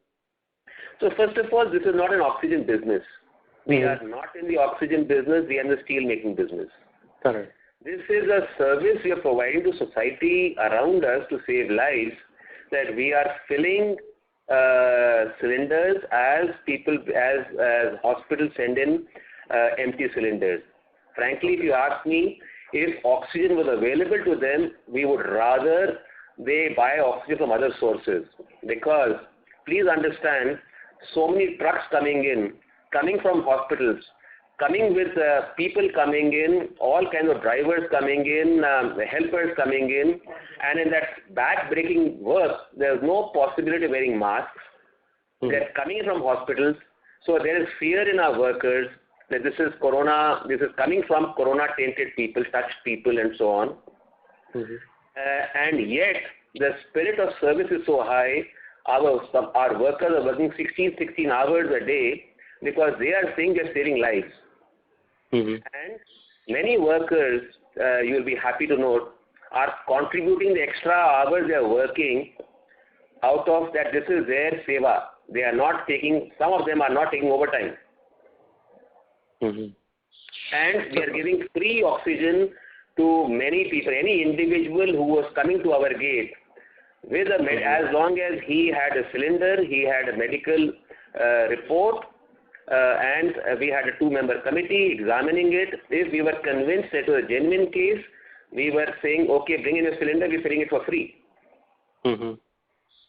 So first of all, this is not an oxygen business. We are not in the oxygen business. We are in the steel making business. Correct. This is a service we are providing to society around us to save lives, that we are filling cylinders as hospitals send in empty cylinders. Frankly, if you ask me, if oxygen was available to them, we would rather they buy oxygen from other sources. Because please understand, so many trucks coming from hospitals, coming with people coming in, all kinds of drivers coming in, helpers coming in, and in that back-breaking work, there's no possibility of wearing masks. They're coming from hospitals, so there is fear in our workers that this is corona, this is coming from corona-tainted people, touched people, and so on. And yet, the spirit of service is so high, our workers are working 16 hours a day because they are saying they're saving lives. And many workers, you'll be happy to note, are contributing the extra hours they are working out of that. This is their seva. They are not taking, some of them are not taking overtime. And we are giving free oxygen to many people, any individual who was coming to our gate, with as long as he had a cylinder, he had a medical report, and we had a 2-member committee examining it. If we were convinced that it was a genuine case, we were saying, okay, bring in a cylinder, we're filling it for free.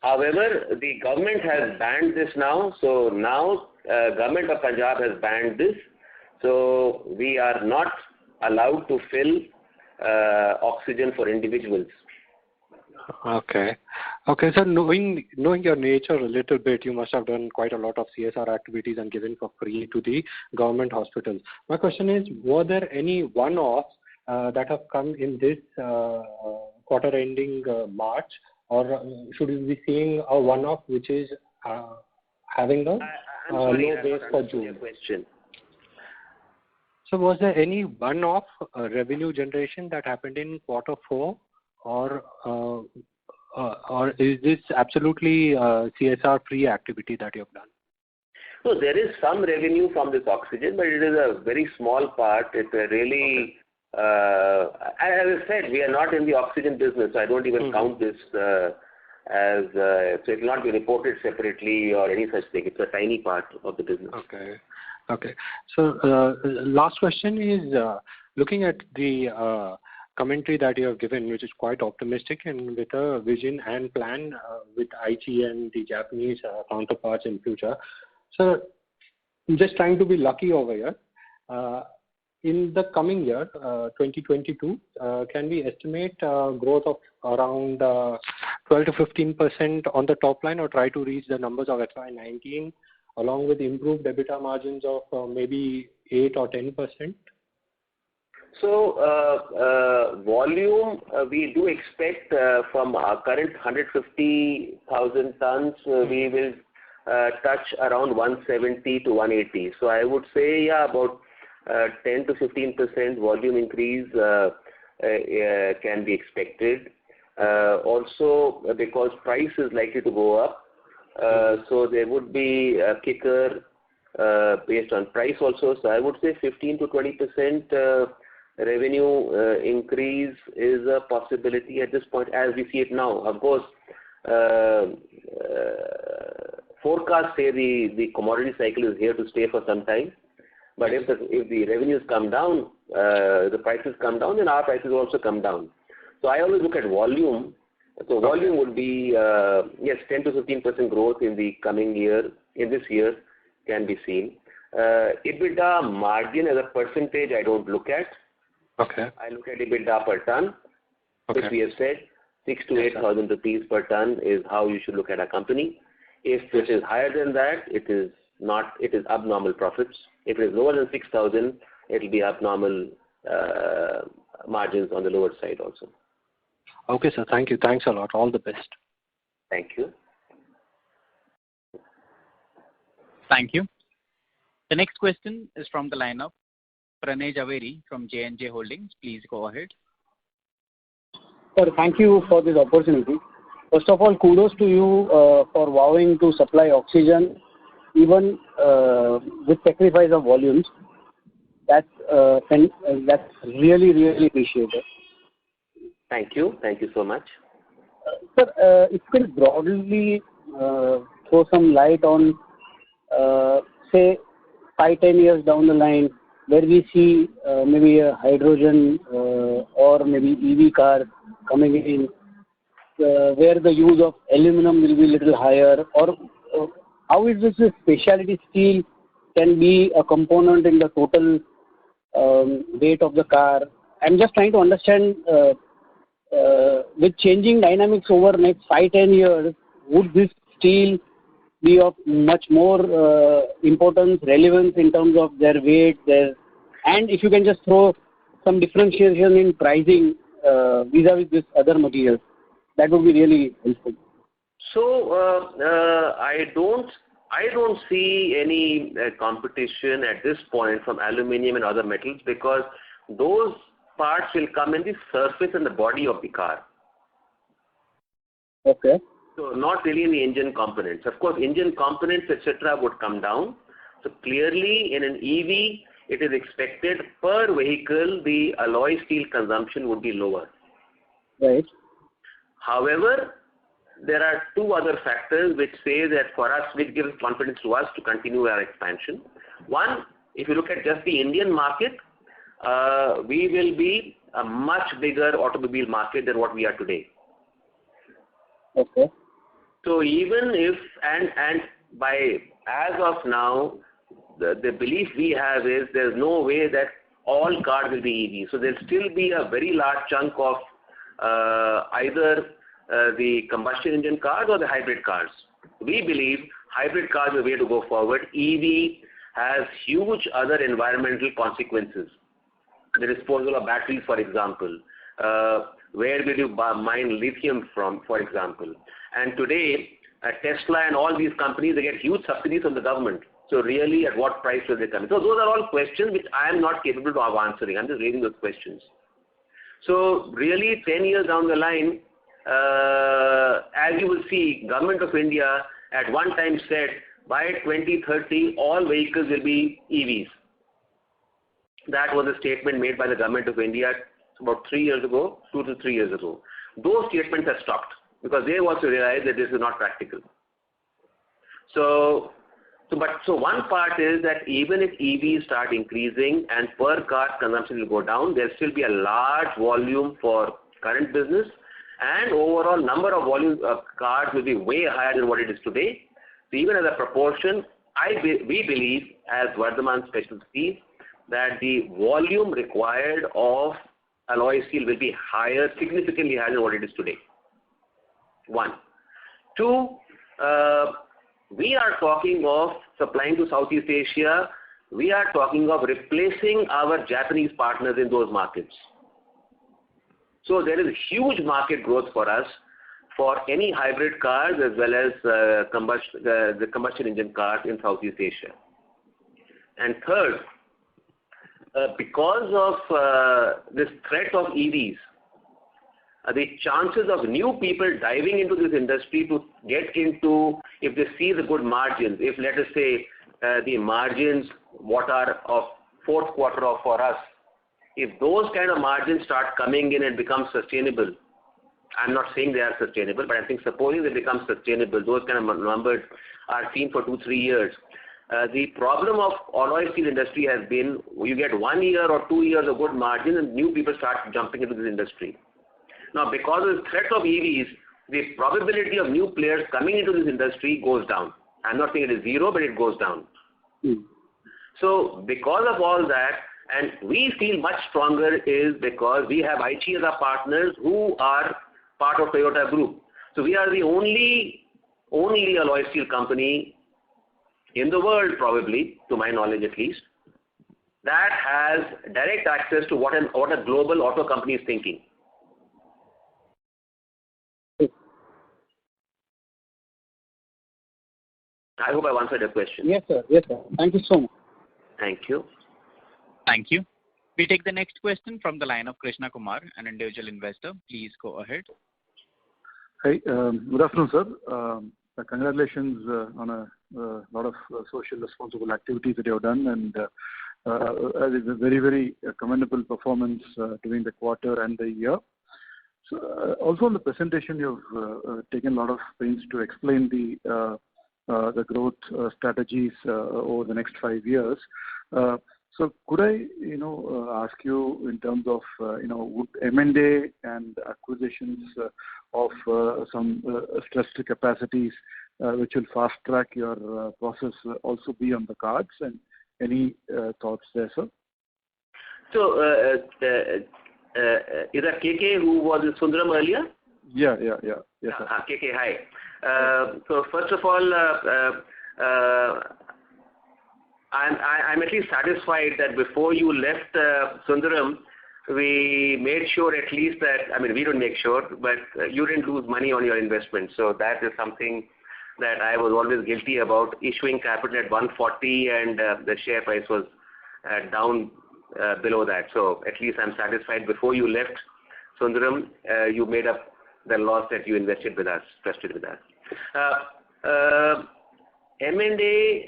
However, the government has banned this now. So now government of Punjab has banned this. So we are not allowed to fill oxygen for individuals. Okay. Okay, so knowing your nature a little bit, you must have done quite a lot of CSR activities and given for free to the government hospitals. My question is, were there any one-offs that have come in this quarter ending March, or should we be seeing a one-off which is having a low base for June? Question. So was there any one-off revenue generation that happened in quarter 4, or is this absolutely CSR-free activity that you have done? So there is some revenue from this oxygen, but it is a very small part. It's a really, as I said, we are not in the oxygen business, so I don't even count this as, so it will not be reported separately or any such thing. It's a tiny part of the business. Okay. So last question is, looking at the commentary that you have given, which is quite optimistic and with a vision and plan with Aichi and the Japanese counterparts in future. So I'm just trying to be lucky over here. In the coming year, 2022, can we estimate growth of around 12 to 15% on the top line, or try to reach the numbers of FY19 along with improved EBITDA margins of maybe 8 or 10%? So volume, we do expect from our current 150,000 tons, we will touch around 170 to 180. So I would say, about 10 to 15% volume increase can be expected. Also, because price is likely to go up, so there would be a kicker based on price also. So I would say 15 to 20% revenue increase is a possibility at this point as we see it now. Of course, forecasts say the commodity cycle is here to stay for some time. But if the revenues come down, the prices come down, then our prices also come down. So I always look at volume. So volume would be, yes, 10 to 15% growth in the coming year, in this year, can be seen. EBITDA margin as a percentage I don't look at. Okay. I look at EBITDA per ton, which we have said 6 to 8,000 rupees per ton is how you should look at a company. If it is higher than that, it is abnormal profits. If it is lower than 6,000, it will be abnormal margins on the lower side also. Okay, sir. Thank you. Thanks a lot. All the best. Thank you. Thank you. The next question is from the line of Pranay Javeri from J&J Holdings. Please go ahead. Sir, thank you for this opportunity. First of all, kudos to you for vowing to supply oxygen even with sacrifice of volumes. That's really, really appreciated. Thank you. Thank you so much. Sir, if you can broadly throw some light on, say, 5-10 years down the line, where we see maybe a hydrogen or maybe EV car coming in, where the use of aluminum will be a little higher, or how is this specialty steel can be a component in the total weight of the car? I'm just trying to understand with changing dynamics over next 5-10 years, would this steel be of much more importance, relevance in terms of their weight, and if you can just throw some differentiation in pricing vis-a-vis this other materials, that would be really helpful. So I don't see any competition at this point from aluminium and other metals, because those parts will come in the surface and the body of the car. Okay. So not really in the engine components. Of course, engine components, etc., would come down. So clearly, in an EV, it is expected per vehicle the alloy steel consumption would be lower. Right. However, there are two other factors which say that for us, which gives confidence to us to continue our expansion. One, if you look at just the Indian market, we will be a much bigger automobile market than what we are today. Okay. So even if, and by as of now, the belief we have is there's no way that all cars will be EV. So there'll still be a very large chunk of either the combustion engine cars or the hybrid cars. We believe hybrid cars are the way to go forward. EV has huge other environmental consequences. The disposal of batteries, for example. Where will you mine lithium from, for example? And today, Tesla and all these companies, they get huge subsidies from the government. So really, at what price will they come? So those are all questions which I am not capable of answering. I'm just raising those questions. So really, 10 years down the line, as you will see, Government of India at one time said by 2030 all vehicles will be EVs. That was a statement made by the Government of India about 3 years ago, 2 to 3 years ago. Those statements have stopped because they also realized that this is not practical. So one part is that even if EVs start increasing and per car consumption will go down, there will still be a large volume for current business, and overall number of cars will be way higher than what it is today. So even as a proportion, we believe as Vardhaman Special Steels that the volume required of alloy steel will be higher, significantly higher than what it is today. One. Two, we are talking of supplying to Southeast Asia. We are talking of replacing our Japanese partners in those markets. So there is huge market growth for us for any hybrid cars as well as the combustion engine cars in Southeast Asia. And third, because of this threat of EVs, the chances of new people diving into this industry to get into, if they see the good margins, if let us say the margins what are of fourth quarter of for us, if those kind of margins start coming in and become sustainable, I'm not saying they are sustainable, but I think supposing they become sustainable, those kind of numbers are seen for 2-3 years. The problem of alloy steel industry has been you get 1 year or 2 years of good margin and new people start jumping into this industry. Now, because of the threat of EVs, the probability of new players coming into this industry goes down. I'm not saying it is zero, but it goes down. So, because of all that, and we feel much stronger is because we have Aichi as our partners who are part of Toyota Group. So, we are the only alloy steel company in the world, probably, to my knowledge at least, that has direct access to what a global auto company is thinking. I hope I've answered your question. Yes, sir. Yes, sir. Thank you so much. Thank you. Thank you. We take the next question from the line of Krishna Kumar, an individual investor. Please go ahead. Hi. Good afternoon, sir. Congratulations on a lot of social responsible activities that you have done, and it's a very, very commendable performance during the quarter and the year. So, also in the presentation, you've taken a lot of pains to explain the growth strategies over the next 5 years. So could I, ask you in terms of, would M&A and acquisitions of some stressed capacities which will fast track your process also be on the cards, and any thoughts there, sir? So, is that KK who was in Sundaram earlier? Yeah. Yes, sir. KK, hi. So first of all, I'm at least satisfied that before you left Sundaram, we made sure at least that, we don't make sure, but you didn't lose money on your investment. So that is something that I was always guilty about, issuing capital at 140 and the share price was down below that. So at least I'm satisfied before you left Sundaram, you made up the loss that you invested with us, trusted with us. M&A,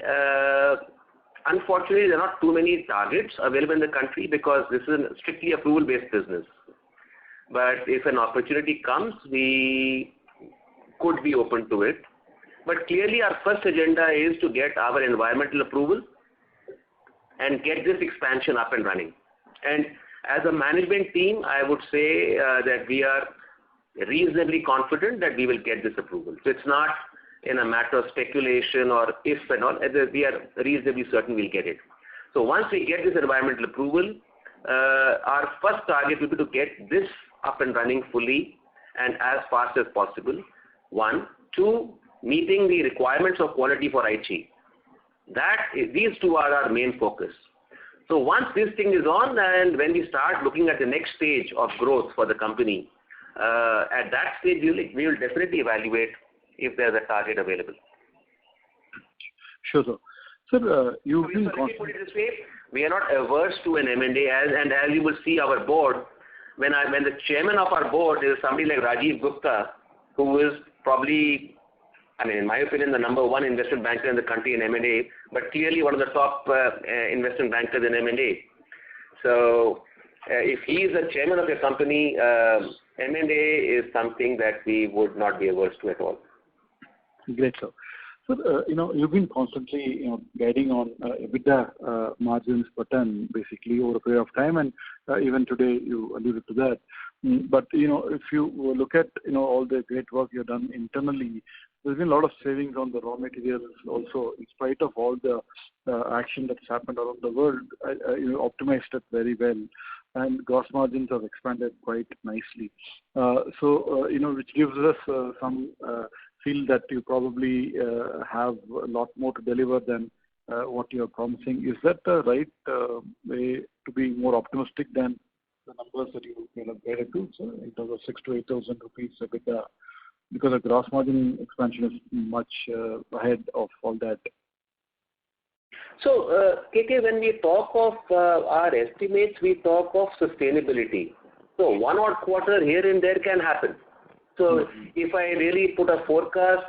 unfortunately, there are not too many targets available in the country because this is a strictly approval-based business. But if an opportunity comes, we could be open to it. But clearly, our first agenda is to get our environmental approval and get this expansion up and running. And as a management team, I would say that we are reasonably confident that we will get this approval. So it's not in a matter of speculation or if and all, we are reasonably certain we'll get it. So once we get this environmental approval, our first target will be to get this up and running fully and as fast as possible. One. Two, meeting the requirements of quality for Aichi. These two are our main focus. So once this thing is on, and when we start looking at the next stage of growth for the company, at that stage we will definitely evaluate if there's a target available. Sure, sir. Sir, you've been Let me put it this way: we are not averse to an M&A, and as you will see our board, when the chairman of our board is somebody like Rajiv Gupta, who is probably, in my opinion, the number one investment banker in the country in M&A, but clearly one of the top investment bankers in M&A. So if he is the chairman of your company, M&A is something that we would not be averse to at all. Great, sir. So, you've been constantly, guiding on EBITDA margins per ton, basically, over a period of time, and even today you alluded to that. But, if you look at, all the great work you've done internally, there's been a lot of savings on the raw materials also, in spite of all the action that's happened around the world. You optimized it very well, and gross margins have expanded quite nicely. Which gives us some feel that you probably have a lot more to deliver than what you're promising. Is that the right way to be more optimistic than the numbers that you have guided to, so in terms of 6,000 to 8,000 rupees EBITDA, because the gross margin expansion is much ahead of all that? So, KK, when we talk of our estimates, we talk of sustainability. So one odd quarter here and there can happen. So if I really put a forecast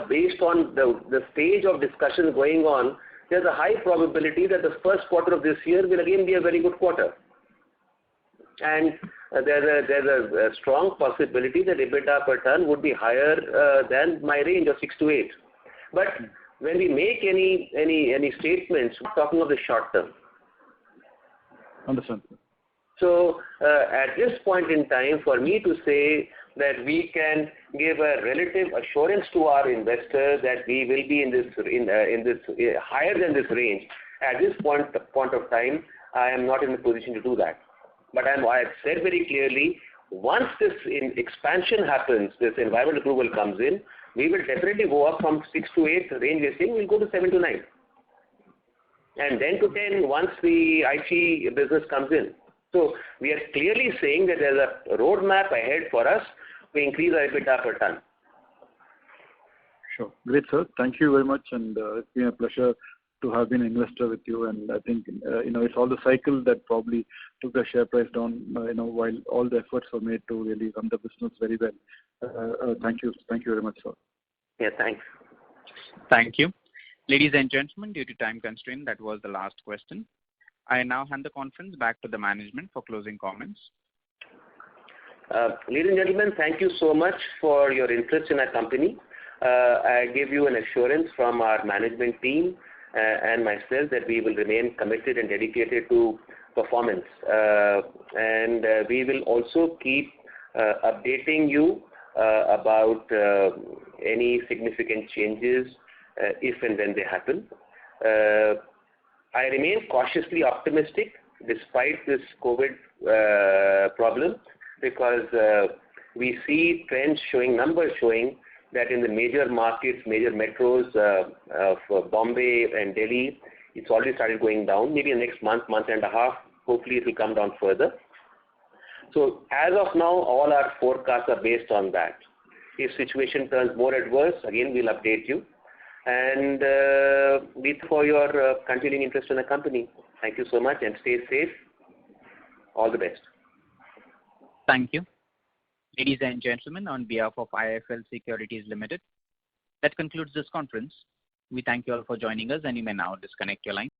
based on the stage of discussion going on, there's a high probability that the first quarter of this year will again be a very good quarter. And there's a strong possibility that EBITDA per ton would be higher than my range of 6 to 8. But when we make any statements, we're talking of the short term. Understand. So at this point in time, for me to say that we can give a relative assurance to our investors that we will be in this higher than this range, at this point of time, I am not in a position to do that. But I have said very clearly, once this expansion happens, this environmental approval comes in, we will definitely go up from 6 to 8 range we're saying, we'll go to 7 to 9. And then to 10 once the Aichi business comes in. So we are clearly saying that there's a roadmap ahead for us to increase our EBITDA per ton. Sure. Great, sir. Thank you very much, and it's been a pleasure to have been an investor with you. And I think, it's all the cycle that probably took the share price down, while all the efforts were made to really run the business very well. Thank you. Thank you very much, sir. Yeah, thanks. Thank you. Ladies and gentlemen, due to time constraint, that was the last question. I now hand the conference back to the management for closing comments. Ladies and gentlemen, thank you so much for your interest in our company. I give you an assurance from our management team and myself that we will remain committed and dedicated to performance. And we will also keep updating you about any significant changes if and when they happen. I remain cautiously optimistic despite this COVID problem, because we see trends showing, numbers showing that in the major markets, major metros of Bombay and Delhi, it's already started going down. Maybe in the next month and a half, hopefully it will come down further. So as of now, all our forecasts are based on that. If situation turns more adverse, again we'll update you. And wait for your continuing interest in the company. Thank you so much and stay safe. All the best. Thank you. Ladies and gentlemen, on behalf of IIFL Securities Limited, that concludes this conference. We thank you all for joining us, and you may now disconnect your line.